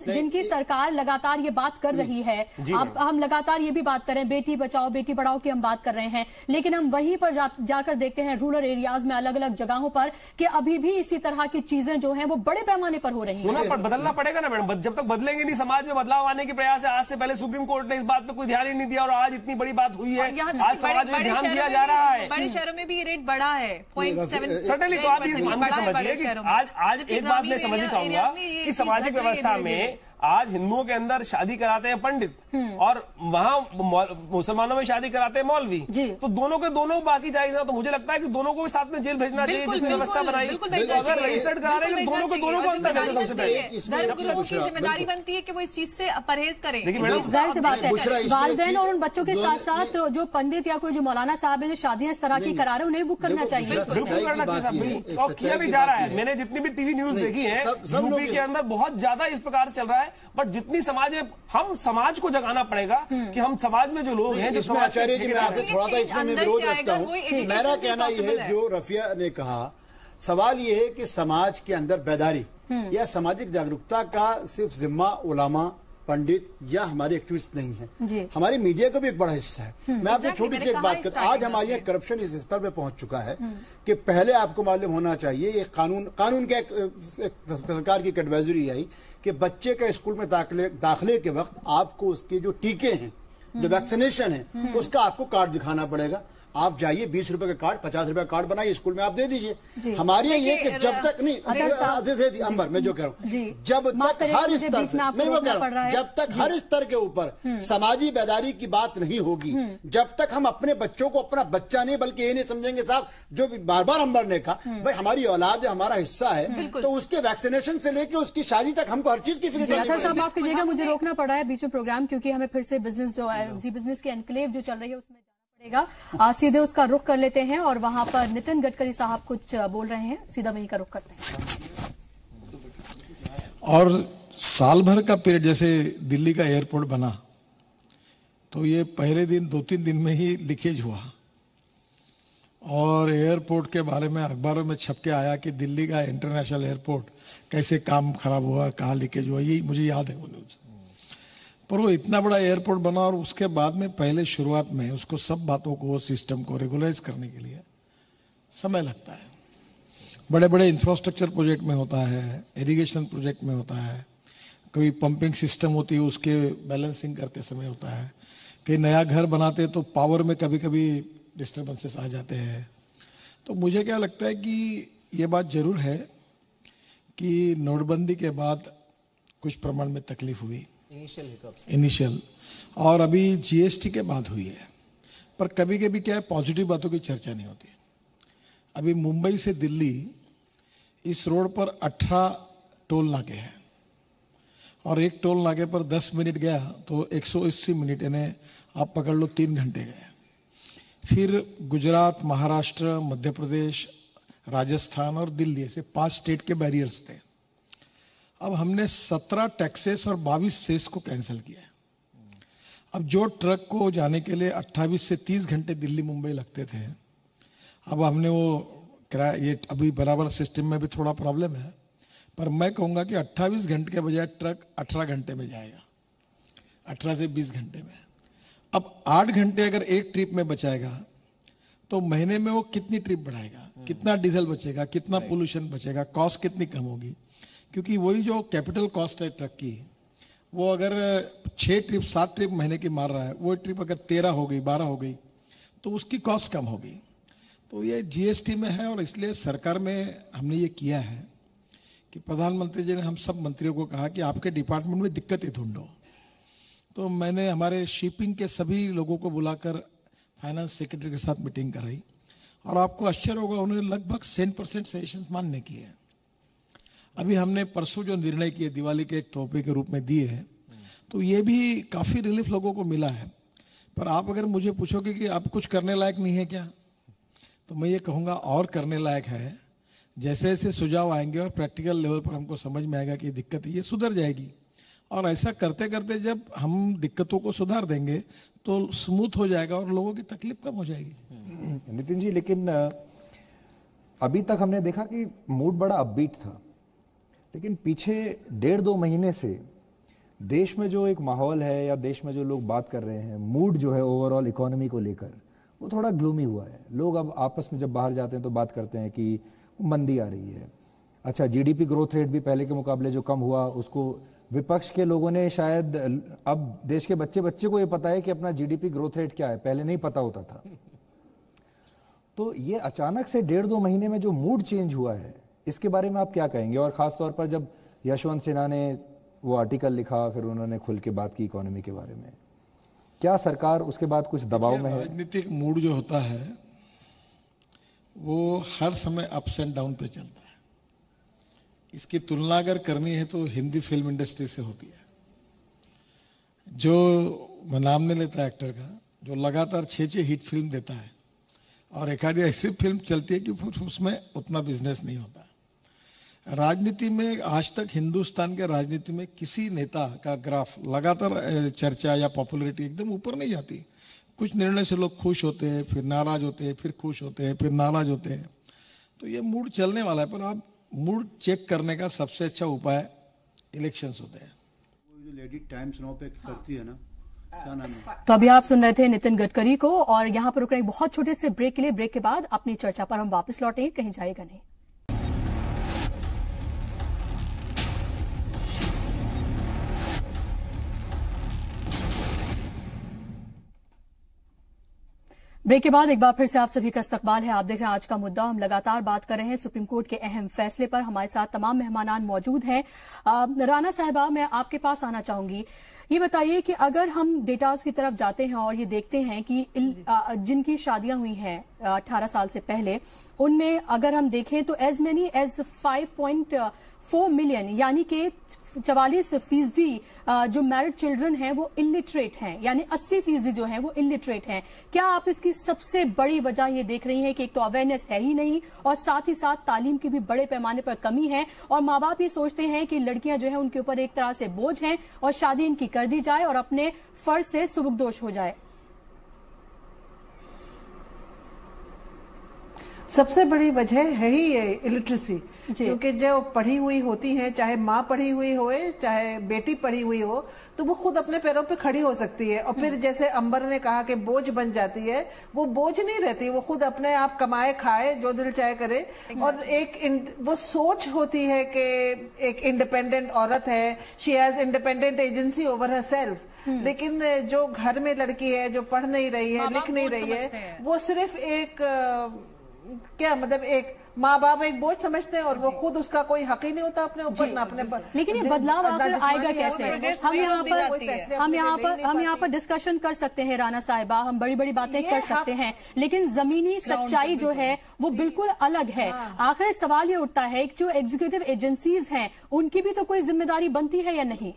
जिनकी सरकार लगातार ये बात कर रही है। अब हम लगातार ये भी बात कर रहे हैं, बेटी बचाओ बेटी पढ़ाओ की हम बात कर रहे हैं, लेकिन हम वहीं पर जाकर देखते हैं रूरल एरियाज में अलग अलग जगहों पर कि अभी भी इसी तरह की चीजें जो हैं वो बड़े पैमाने पर हो रही है। पर बदलना पड़ेगा ना मैडम, जब तक बदलेंगे नहीं, समाज में बदलाव आने की प्रयास है। आज से पहले सुप्रीम कोर्ट ने इस बात पे कोई ध्यान ही नहीं दिया और आज इतनी बड़ी बात हुई है, आज समाज में ध्यान दिया जा रहा है। बड़े शहरों में भी ये रेट बढ़ा है 0.7। सडनली तो आप इस बात में समझिए कि आज एक बात मैं समझ पाऊंगा कि सामाजिक व्यवस्था में आज हिंदुओं के अंदर शादी कराते हैं पंडित और वहां मुसलमानों में शादी कराते हैं मौलवी, तो दोनों के दोनों बाकी जायज है। तो मुझे लगता है कि दोनों को भी साथ में जेल भेजना चाहिए जिसने व्यवस्था बनाई। तो अगर रजिस्टर्ड करा रहे हैं दोनों को अंदर भेजो सबसे पहले। जिम्मेदारी बनती है कि वो इस चीज से परहेज करें। जाहिर सी बात है, वालिदैन और उन बच्चों के साथ साथ जो पंडित या कोई जो मौलाना साहब है जो शादियां इस तरह की करा रहे हैं उन्हें बुक करना चाहिए। बिल्कुल करना चाहिए और किया भी जा रहा है। मैंने जितनी भी टीवी न्यूज देखी है यूपी के अंदर बहुत ज्यादा इस प्रकार चल रहा है, बट जितनी समाज में हम समाज को जगाना पड़ेगा कि हम समाज में जो लोग हैं, जो समाज आचार्य जी, मैं आपसे थोड़ा सा इसमें मैं विरोध रखता हूँ। मेरा कहना यह है, जो रफिया ने कहा, सवाल यह है कि समाज के अंदर बेदारी या सामाजिक जागरूकता का सिर्फ जिम्मा उलामा पंडित या हमारे एक्टिविस्ट नहीं है, हमारी मीडिया का भी एक बड़ा हिस्सा है। मैं आपसे छोटी सी एक बात करता हूं, आज हमारे यहाँ करप्शन इस स्तर पे पहुंच चुका है कि पहले आपको मालूम होना चाहिए, ये कानून का एक सरकार की एक एडवाइजरी आई कि बच्चे का स्कूल में दाखिले के वक्त आपको उसके जो टीके हैं, जो वैक्सीनेशन है, उसका आपको कार्ड दिखाना पड़ेगा। आप जाइए 20 रुपए का कार्ड 50 रुपए का कार्ड बनाइए, स्कूल में आप दे दीजिए। हमारे ये कि जब तक नहीं अंबर मैं जो कह रहा हूँ, जब तक हर स्तर नहीं वो कह रहा हूँ, जब तक हर स्तर के ऊपर समाजी बेदारी की बात नहीं होगी, जब तक हम अपने बच्चों को अपना बच्चा नहीं बल्कि ये नहीं समझेंगे साहब, जो बार बार अंबर ने कहा भाई हमारी औलाद है, हमारा हिस्सा है, तो उसके वैक्सीनेशन से लेकर उसकी शादी तक हमको हर चीज की फिक्र। साहब माफ कीजिएगा, मुझे रोकना पड़ रहा है बीच में प्रोग्राम, क्योंकि हमें फिर से बिजनेस जो है बिजनेस की एनक्लेव जो चल रही है उसमें सीधे उसका रुख कर लेते हैं और वहां पर नितिन गडकरी साहब कुछ बोल रहे हैं, सीधा वहीं का रुख करते हैं। और साल भर का पीरियड, जैसे दिल्ली का एयरपोर्ट बना तो ये पहले दिन 2-3 दिन में ही लीकेज हुआ और एयरपोर्ट के बारे में अखबारों में छप के आया कि दिल्ली का इंटरनेशनल एयरपोर्ट कैसे काम खराब हुआ, कहाँ लीकेज हुआ, यही मुझे याद है वो न्यूज। पर वो इतना बड़ा एयरपोर्ट बना और उसके बाद में पहले शुरुआत में उसको सब बातों को, सिस्टम को रेगुलाइज करने के लिए समय लगता है। बड़े बड़े इंफ्रास्ट्रक्चर प्रोजेक्ट में होता है, इरिगेशन प्रोजेक्ट में होता है, कोई पंपिंग सिस्टम होती है उसके बैलेंसिंग करते समय होता है, कहीं नया घर बनाते तो पावर में कभी कभी डिस्टर्बेंसेस आ जाते हैं। तो मुझे क्या लगता है कि ये बात जरूर है कि नोटबंदी के बाद कुछ प्रमाण में तकलीफ हुई इनिशियल, और अभी जीएसटी के बाद हुई है, पर कभी कभी क्या है पॉजिटिव बातों की चर्चा नहीं होती। अभी मुंबई से दिल्ली इस रोड पर 18 टोल नाके हैं और एक टोल नाके पर 10 मिनट गया तो 180 मिनट, यानी आप पकड़ लो 3 घंटे गए। फिर गुजरात, महाराष्ट्र, मध्य प्रदेश, राजस्थान और दिल्ली, ऐसे 5 स्टेट के बैरियर्स थे। अब हमने 17 टैक्सेस और 22 सेस को कैंसिल किया है। अब जो ट्रक को जाने के लिए 28 से 30 घंटे दिल्ली मुंबई लगते थे, अब हमने वो किराया, ये अभी बराबर सिस्टम में भी थोड़ा प्रॉब्लम है, पर मैं कहूँगा कि 28 घंटे के बजाय ट्रक 18 घंटे में जाएगा, 18 से 20 घंटे में। अब 8 घंटे अगर एक ट्रिप में बचाएगा तो महीने में वो कितनी ट्रिप बढ़ाएगा, कितना डीजल बचेगा, कितना पोल्यूशन बचेगा, कॉस्ट कितनी कम होगी। क्योंकि वही जो कैपिटल कॉस्ट है ट्रक की, वो अगर 6 ट्रिप 7 ट्रिप महीने की मार रहा है, वो ट्रिप अगर 13 हो गई 12 हो गई तो उसकी कॉस्ट कम होगी। तो ये जीएसटी में है, और इसलिए सरकार में हमने ये किया है कि प्रधानमंत्री जी ने हम सब मंत्रियों को कहा कि आपके डिपार्टमेंट में दिक्कतें ढूंढो। तो मैंने हमारे शिपिंग के सभी लोगों को बुलाकर फाइनेंस सेक्रेटरी के साथ मीटिंग कराई, और आपको आश्चर्य होगा उन्होंने लगभग 100% सजेशंस मानने किए हैं। अभी हमने परसों जो निर्णय किए दिवाली के एक तोहफे के रूप में दिए हैं, तो ये भी काफ़ी रिलीफ लोगों को मिला है। पर आप अगर मुझे पूछोगे कि आप कुछ करने लायक नहीं है क्या, तो मैं ये कहूँगा और करने लायक है। जैसे जैसे सुझाव आएंगे और प्रैक्टिकल लेवल पर हमको समझ में आएगा कि ये दिक्कत है, ये सुधर जाएगी। और ऐसा करते करते जब हम दिक्कतों को सुधार देंगे तो स्मूथ हो जाएगा और लोगों की तकलीफ कम हो जाएगी। नितिन जी, लेकिन अभी तक हमने देखा कि मूड बड़ा अपबीट था, लेकिन पीछे 1.5-2 महीने से देश में जो एक माहौल है या देश में जो लोग बात कर रहे हैं, मूड जो है ओवरऑल इकोनॉमी को लेकर, वो थोड़ा ग्लूमी हुआ है। लोग अब आपस में जब बाहर जाते हैं तो बात करते हैं कि मंदी आ रही है। अच्छा, जीडीपी ग्रोथ रेट भी पहले के मुकाबले जो कम हुआ, उसको विपक्ष के लोगों ने शायद, अब देश के बच्चे बच्चे को ये पता है कि अपना जीडीपी ग्रोथ रेट क्या है, पहले नहीं पता होता था। तो ये अचानक से 1.5-2 महीने में जो मूड चेंज हुआ है, इसके बारे में आप क्या कहेंगे? और ख़ास तौर पर जब यशवंत सिन्हा ने वो आर्टिकल लिखा, फिर उन्होंने खुल के बात की इकोनॉमी के बारे में, क्या सरकार उसके बाद कुछ दबाव में है? राजनीतिक मूड जो होता है वो हर समय अप्स एंड डाउन पे चलता है। इसकी तुलना अगर करनी है तो हिंदी फिल्म इंडस्ट्री से होती है। जो मैं नाम नहीं लेता एक्टर का, जो लगातार 6 हिट फिल्म देता है और एक आधी ऐसी फिल्म चलती है कि उसमें उतना बिजनेस नहीं होता। राजनीति में आज तक हिंदुस्तान के राजनीति में किसी नेता का ग्राफ लगातार चर्चा या पॉपुलैरिटी एकदम ऊपर नहीं जाती। कुछ निर्णय से लोग खुश होते हैं, फिर नाराज होते हैं, फिर खुश होते हैं, फिर नाराज होते हैं। तो ये मूड चलने वाला है, पर आप मूड चेक करने का सबसे अच्छा उपाय इलेक्शंस होते हैं। जो लेडी टाइम्स नाउ पे करती है ना, क्या नाम है? तो अभी आप सुन रहे थे नितिन गडकरी को, और यहाँ पर रुक रहे बहुत छोटे से ब्रेक के लिए। ब्रेक के बाद अपनी चर्चा पर हम वापस लौटेंगे, कहीं जाएगा नहीं। ब्रेक के बाद एक बार फिर से आप सभी का इस्तकबाल है। आप देख रहे हैं आज का मुद्दा। हम लगातार बात कर रहे हैं सुप्रीम कोर्ट के अहम फैसले पर। हमारे साथ तमाम मेहमानान मौजूद हैं। राना साहिबा, मैं आपके पास आना चाहूंगी। ये बताइए कि अगर हम डेटाज की तरफ जाते हैं और ये देखते हैं कि जिनकी शादियां हुई हैं 18 साल से पहले, उनमें अगर हम देखें तो एज मेनी एज 5.4 मिलियन, यानी कि 44% जो मैरिड चिल्ड्रन हैं वो इलिटरेट हैं, यानी 80% जो हैं वो इलिटरेट हैं। क्या आप इसकी सबसे बड़ी वजह ये देख रही हैं कि एक तो अवेयरनेस है ही नहीं, और साथ ही साथ तालीम की भी बड़े पैमाने पर कमी है, और माँ बाप ये सोचते हैं कि लड़कियां जो है उनके ऊपर एक तरह से बोझ हैं और शादी इनकी कर दी जाए और अपने फर्ज से सुबुकदोश हो जाए? सबसे बड़ी वजह है ही ये इलिटरेसी, क्योंकि जो पढ़ी हुई होती है, चाहे माँ पढ़ी हुई हो चाहे बेटी पढ़ी हुई हो, तो वो खुद अपने पैरों पे खड़ी हो सकती है। और फिर जैसे अंबर ने कहा कि बोझ बन जाती है, वो बोझ नहीं रहती, वो खुद अपने आप कमाए खाए, जो दिल चाहे करे। और एक वो सोच होती है कि एक इंडिपेंडेंट औरत है, she has independent agency over her self. लेकिन जो घर में लड़की है, जो पढ़ नहीं रही है, लिख नहीं रही है, वो सिर्फ एक क्या मतलब एक माँ बाप एक बोझ समझते हैं, और वो खुद उसका कोई हक ही नहीं होता अपने ऊपर ना अपने पर। लेकिन ये बदलाव आखिर आएगा कैसे? हम यहाँ पर डिस्कशन कर सकते हैं राना साहिबा, हम बड़ी बड़ी बातें कर सकते हैं, लेकिन जमीनी सच्चाई जो है वो बिल्कुल अलग है। आखिर एक सवाल ये उठता है कि जो एग्जीक्यूटिव एजेंसीज हैं उनकी भी तो कोई जिम्मेदारी बनती है या नहीं?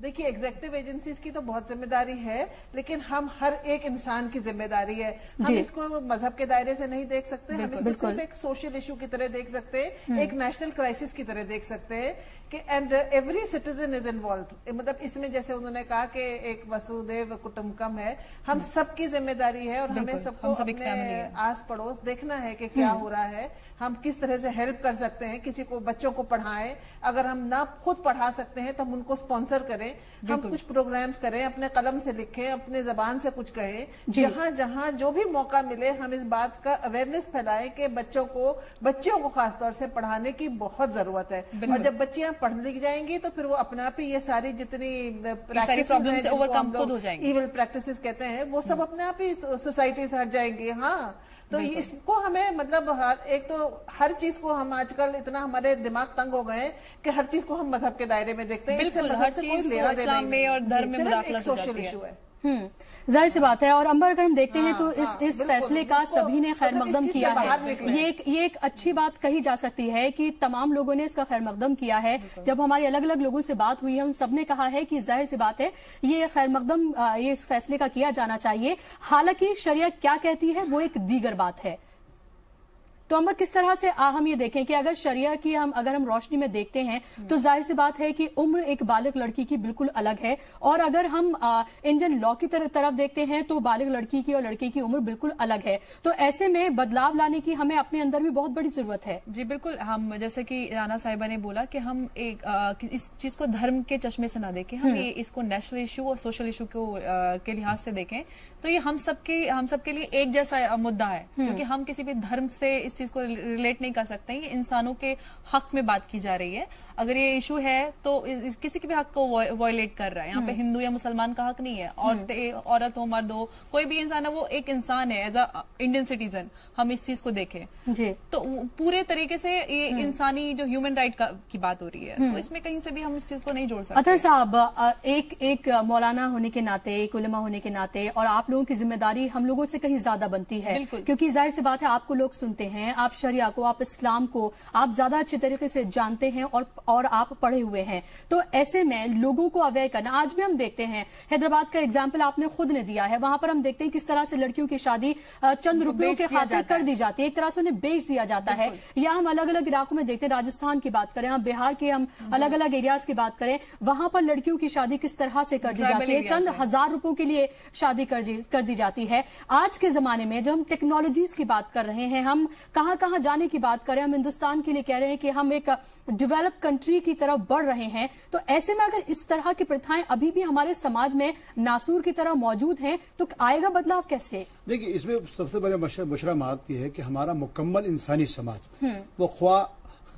देखिए, एग्जीक्यूटिव एजेंसीज की तो बहुत जिम्मेदारी है, लेकिन हम हर एक इंसान की जिम्मेदारी है। हम इसको मजहब के दायरे से नहीं देख सकते, हम इसको सिर्फ एक सोशल इशू की तरह देख सकते हैं, एक नेशनल क्राइसिस की तरह देख सकते हैं कि and every citizen is involve. मतलब इसमें जैसे उन्होंने कहा कि एक वसुदेव कुटुंबकम है, हम सबकी जिम्मेदारी है और हमें सबको अपने आस पड़ोस देखना है कि क्या हो रहा है, हम किस तरह से हेल्प कर सकते हैं, किसी को बच्चों को पढ़ाएं, अगर हम ना खुद पढ़ा सकते हैं तो हम उनको स्पॉन्सर करें, हम कुछ प्रोग्राम्स करें, अपने कलम से लिखें, अपने जबान से कुछ कहें, जहां जहां जो भी मौका मिले हम इस बात का अवेयरनेस फैलाएं कि बच्चों को खासतौर से पढ़ाने की बहुत जरूरत है। और जब बच्चियां पढ़ लिख जाएंगी तो फिर वो अपने आप ही ये सारी जितनी प्रॉब्लम से ओवरकम खुद हो जाएंगी, इविल प्रैक्टिसेस कहते हैं, वो सब अपने आप ही सोसाइटी से हट जाएंगी। हाँ, तो इसको हमें मतलब एक तो हर चीज को हम आजकल इतना हमारे दिमाग तंग हो गए कि हर चीज को हम मजहब के दायरे में देखते हैं। बिल्कुल, हर चीज को इस्लाम में और धर्म में मुदाखलत हो जाती है। जाहिर सी बात है। और अंबर, अगर हम देखते हैं तो इस फैसले का सभी ने खैर मकदम किया है। ये एक अच्छी बात कही जा सकती है कि तमाम लोगों ने इसका खैर मकदम किया है। जब हमारी अलग अलग लोगों से बात हुई है, उन सब ने कहा है कि जाहिर सी बात है ये खैर मकदम ये इस फैसले का किया जाना चाहिए। हालांकि शरिया क्या कहती है वो एक दीगर बात है। तो अमर, किस तरह से हम ये देखें कि अगर शरिया की अगर हम रोशनी में देखते हैं तो जाहिर सी बात है कि उम्र एक बालिग लड़की की बिल्कुल अलग है, और अगर हम इंडियन लॉ की तरफ देखते हैं तो बालिग लड़की की और लड़के की उम्र बिल्कुल अलग है। तो ऐसे में बदलाव लाने की हमें अपने अंदर भी बहुत बड़ी जरूरत है। जी बिल्कुल, हम जैसे कि राना साहिबा ने बोला कि हम इस चीज को धर्म के चश्मे से ना देखें, हम ये इसको नेशनल इशू और सोशल इशू के लिहाज से देखें। तो ये हम सबके लिए एक जैसा मुद्दा है, क्योंकि हम किसी भी धर्म से इस चीज को रिलेट नहीं कर सकते। ये इंसानों के हक में बात की जा रही है। अगर ये इशू है तो किसी के भी हक को वायलेट कर रहा है। यहाँ पे हिंदू या मुसलमान का हक नहीं है, औरत हो मर्द हो, कोई भी इंसान है, वो एक इंसान है एज अ इंडियन सिटीजन। हम इस चीज को देखें जी, तो पूरे तरीके से ये इंसानी जो ह्यूमन राइट की बात हो रही है, तो इसमें कहीं से भी हम इस चीज को नहीं जोड़ सकते। अतर साहब, एक मौलाना होने के नाते, एक उलमा होने के नाते, और आप लोगों की जिम्मेदारी हम लोगों से कहीं ज्यादा बनती है, क्योंकि जाहिर सी बात है आपको लोग सुनते हैं, आप शरिया को, आप इस्लाम को आप ज्यादा अच्छे तरीके से जानते हैं और आप पढ़े हुए हैं। तो ऐसे में लोगों को अवेयर करना, आज भी हम देखते हैं हैदराबाद का एग्जाम्पल आपने खुद ने दिया है, वहां पर हम देखते हैं किस तरह से लड़कियों की शादी चंद रुपयों के खातिर कर दी जाती है, एक तरह से उन्हें बेच दिया जाता है। या हम अलग अलग इलाकों में देखते हैं, राजस्थान की बात करें, हम बिहार के हम अलग अलग एरियाज की बात करें, वहां पर लड़कियों की शादी किस तरह से कर दी जाती है, चंद हजार रुपयों के लिए शादी कर दी जाती है। आज के जमाने में जब हम टेक्नोलॉजीज की बात कर रहे हैं, हम कहां कहां जाने की बात करें, हम हिंदुस्तान के लिए कह रहे हैं कि हम एक डेवलप कंट्री की तरफ बढ़ रहे हैं, तो ऐसे में अगर इस तरह की प्रथाएं अभी भी हमारे समाज में नासूर की तरह मौजूद हैं तो आएगा बदलाव कैसे? देखिए, इसमें सबसे बड़े बुशरा बात यह है कि हमारा मुकम्मल इंसानी समाज वो ख्वाह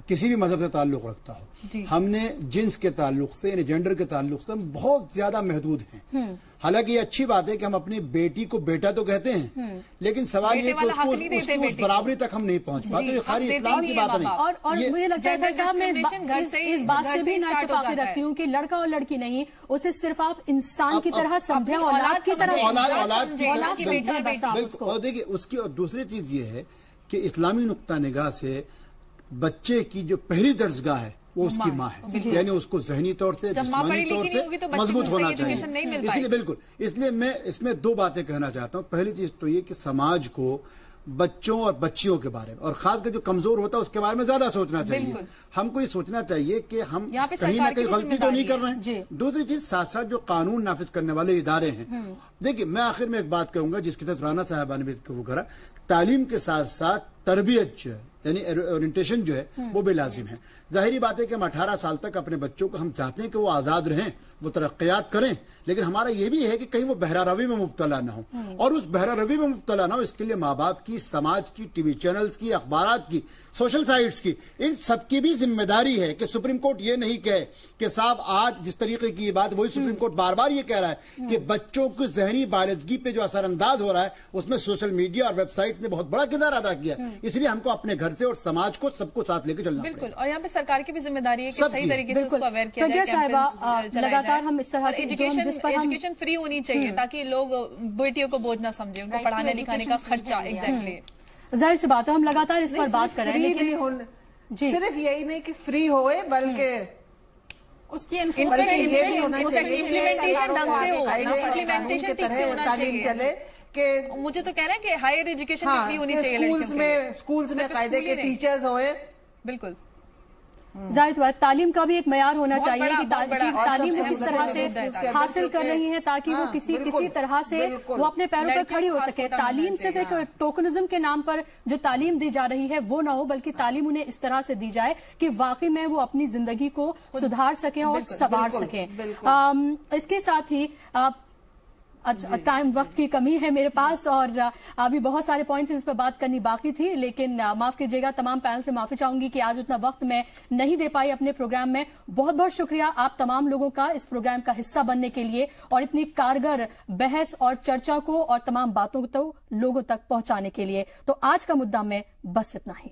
किसी भी मजहब से ताल्लुक रखता हो, हमने जिन्स के ताल्लुक से यानी जेंडर के ताल्लुक से हम बहुत ज्यादा महदूद हैं। हालांकि ये अच्छी बात है कि हम अपनी बेटी को बेटा तो कहते हैं, लेकिन सवाल ये कि उसको उस बराबरी तक हम नहीं पहुंच पाते। खाली इस्लाम की बात नहीं। और मुझे लगता है साहब, मैं इस बात से भी ना इत्तेफाकी रखती हूँ कि लड़का और लड़की नहीं, उसे सिर्फ आप इंसान की तरह समझें, औलाद की तरह। और देखिए, उसकी और दूसरी चीज ये है कि इस्लामी नुक्ता निगाह से बच्चे की जो पहली दर्जगाह है वो उसकी माँ है, यानी उसको ज़हनी तौर से, जिस्मानी तौर से मजबूत होना चाहिए। इसलिए बिल्कुल, इसलिए मैं इसमें दो बातें कहना चाहता हूँ। पहली चीज तो ये कि समाज को बच्चों और बच्चियों के बारे में, और खासकर जो कमजोर होता है उसके बारे में ज्यादा सोचना चाहिए। हमको ये सोचना चाहिए कि हम कहीं ना कहीं गलती तो नहीं कर रहे हैं। दूसरी चीज, साथ साथ जो कानून नाफिज करने वाले इदारे हैं, देखिए मैं आखिर में एक बात कहूंगा जिसकी तरफ राना साहबा ने भी वो करा, तालीम के साथ साथ तरबियत जो है यानी ओरिएंटेशन जो है वो भी लाजिम है। जाहिर बात है कि हम 18 साल तक अपने बच्चों को हम चाहते हैं कि वो आज़ाद रहें, वो तरक्यात करें, लेकिन हमारा ये भी है कि कहीं वो बहरा रवी में मुब्तला ना हो, और उस बहरा रवी में मुब्तला ना हो इसके लिए माँ बाप की, समाज की, टीवी चैनल्स की, अखबारात की, सोशल साइट्स की, इन सबकी भी जिम्मेदारी है कि सुप्रीम कोर्ट ये नहीं कहे कि साहब आज जिस तरीके की बात, वही सुप्रीम कोर्ट बार बार ये कह रहा है कि बच्चों की जहनी बालिदगी पे जो असरअंदाज हो रहा है उसमें सोशल मीडिया और वेबसाइट ने बहुत बड़ा किरदार अदा किया। इसलिए हमको अपने घर से और समाज को सबको साथ लेकर चलना बिल्कुल। और यहाँ पे सरकार की भी जिम्मेदारी है कि सही तरीके से उसको अवेयर किया जाए। लगातार हम इस तरह की एजुकेशन फ्री होनी चाहिए ताकि लोग बेटियों को बोझ ना समझे, उनको पढ़ाने लिखाने का खर्चा। एग्जैक्टली, जाहिर सी बात है हम लगातार इस पर बात कर रहे हैं, लेकिन सिर्फ यही नहीं कि फ्री होए बल्कि उसकी तालीम चले कि मुझे तो कह रहे हैं कि हायर एजुकेशन भी होनी चाहिए स्कूल्स में कायदे के टीचर्स होए। बिल्कुल जाहिर बात तालीम का भी एक मयार होना चाहिए कि तालीम वो किस तरह से हासिल कर रही है ताकि वो किसी तरह से वो अपने पैरों पर खड़ी हो सके। तालीम सिर्फ एक टोकनिज्म के नाम पर जो तालीम दी जा रही है वो ना हो, बल्कि तालीम उन्हें इस तरह से दी जाए कि वाकई में वो अपनी जिंदगी को सुधार सकें और संवार सकें। इसके साथ ही अच्छा टाइम वक्त की कमी है मेरे पास और अभी बहुत सारे पॉइंट्स इस पर बात करनी बाकी थी, लेकिन माफ कीजिएगा, तमाम पैनल से माफी चाहूंगी कि आज उतना वक्त मैं नहीं दे पाई अपने प्रोग्राम में। बहुत बहुत शुक्रिया आप तमाम लोगों का इस प्रोग्राम का हिस्सा बनने के लिए और इतनी कारगर बहस और चर्चा को और तमाम बातों को लोगों तक पहुंचाने के लिए। तो आज का मुद्दा में बस इतना ही।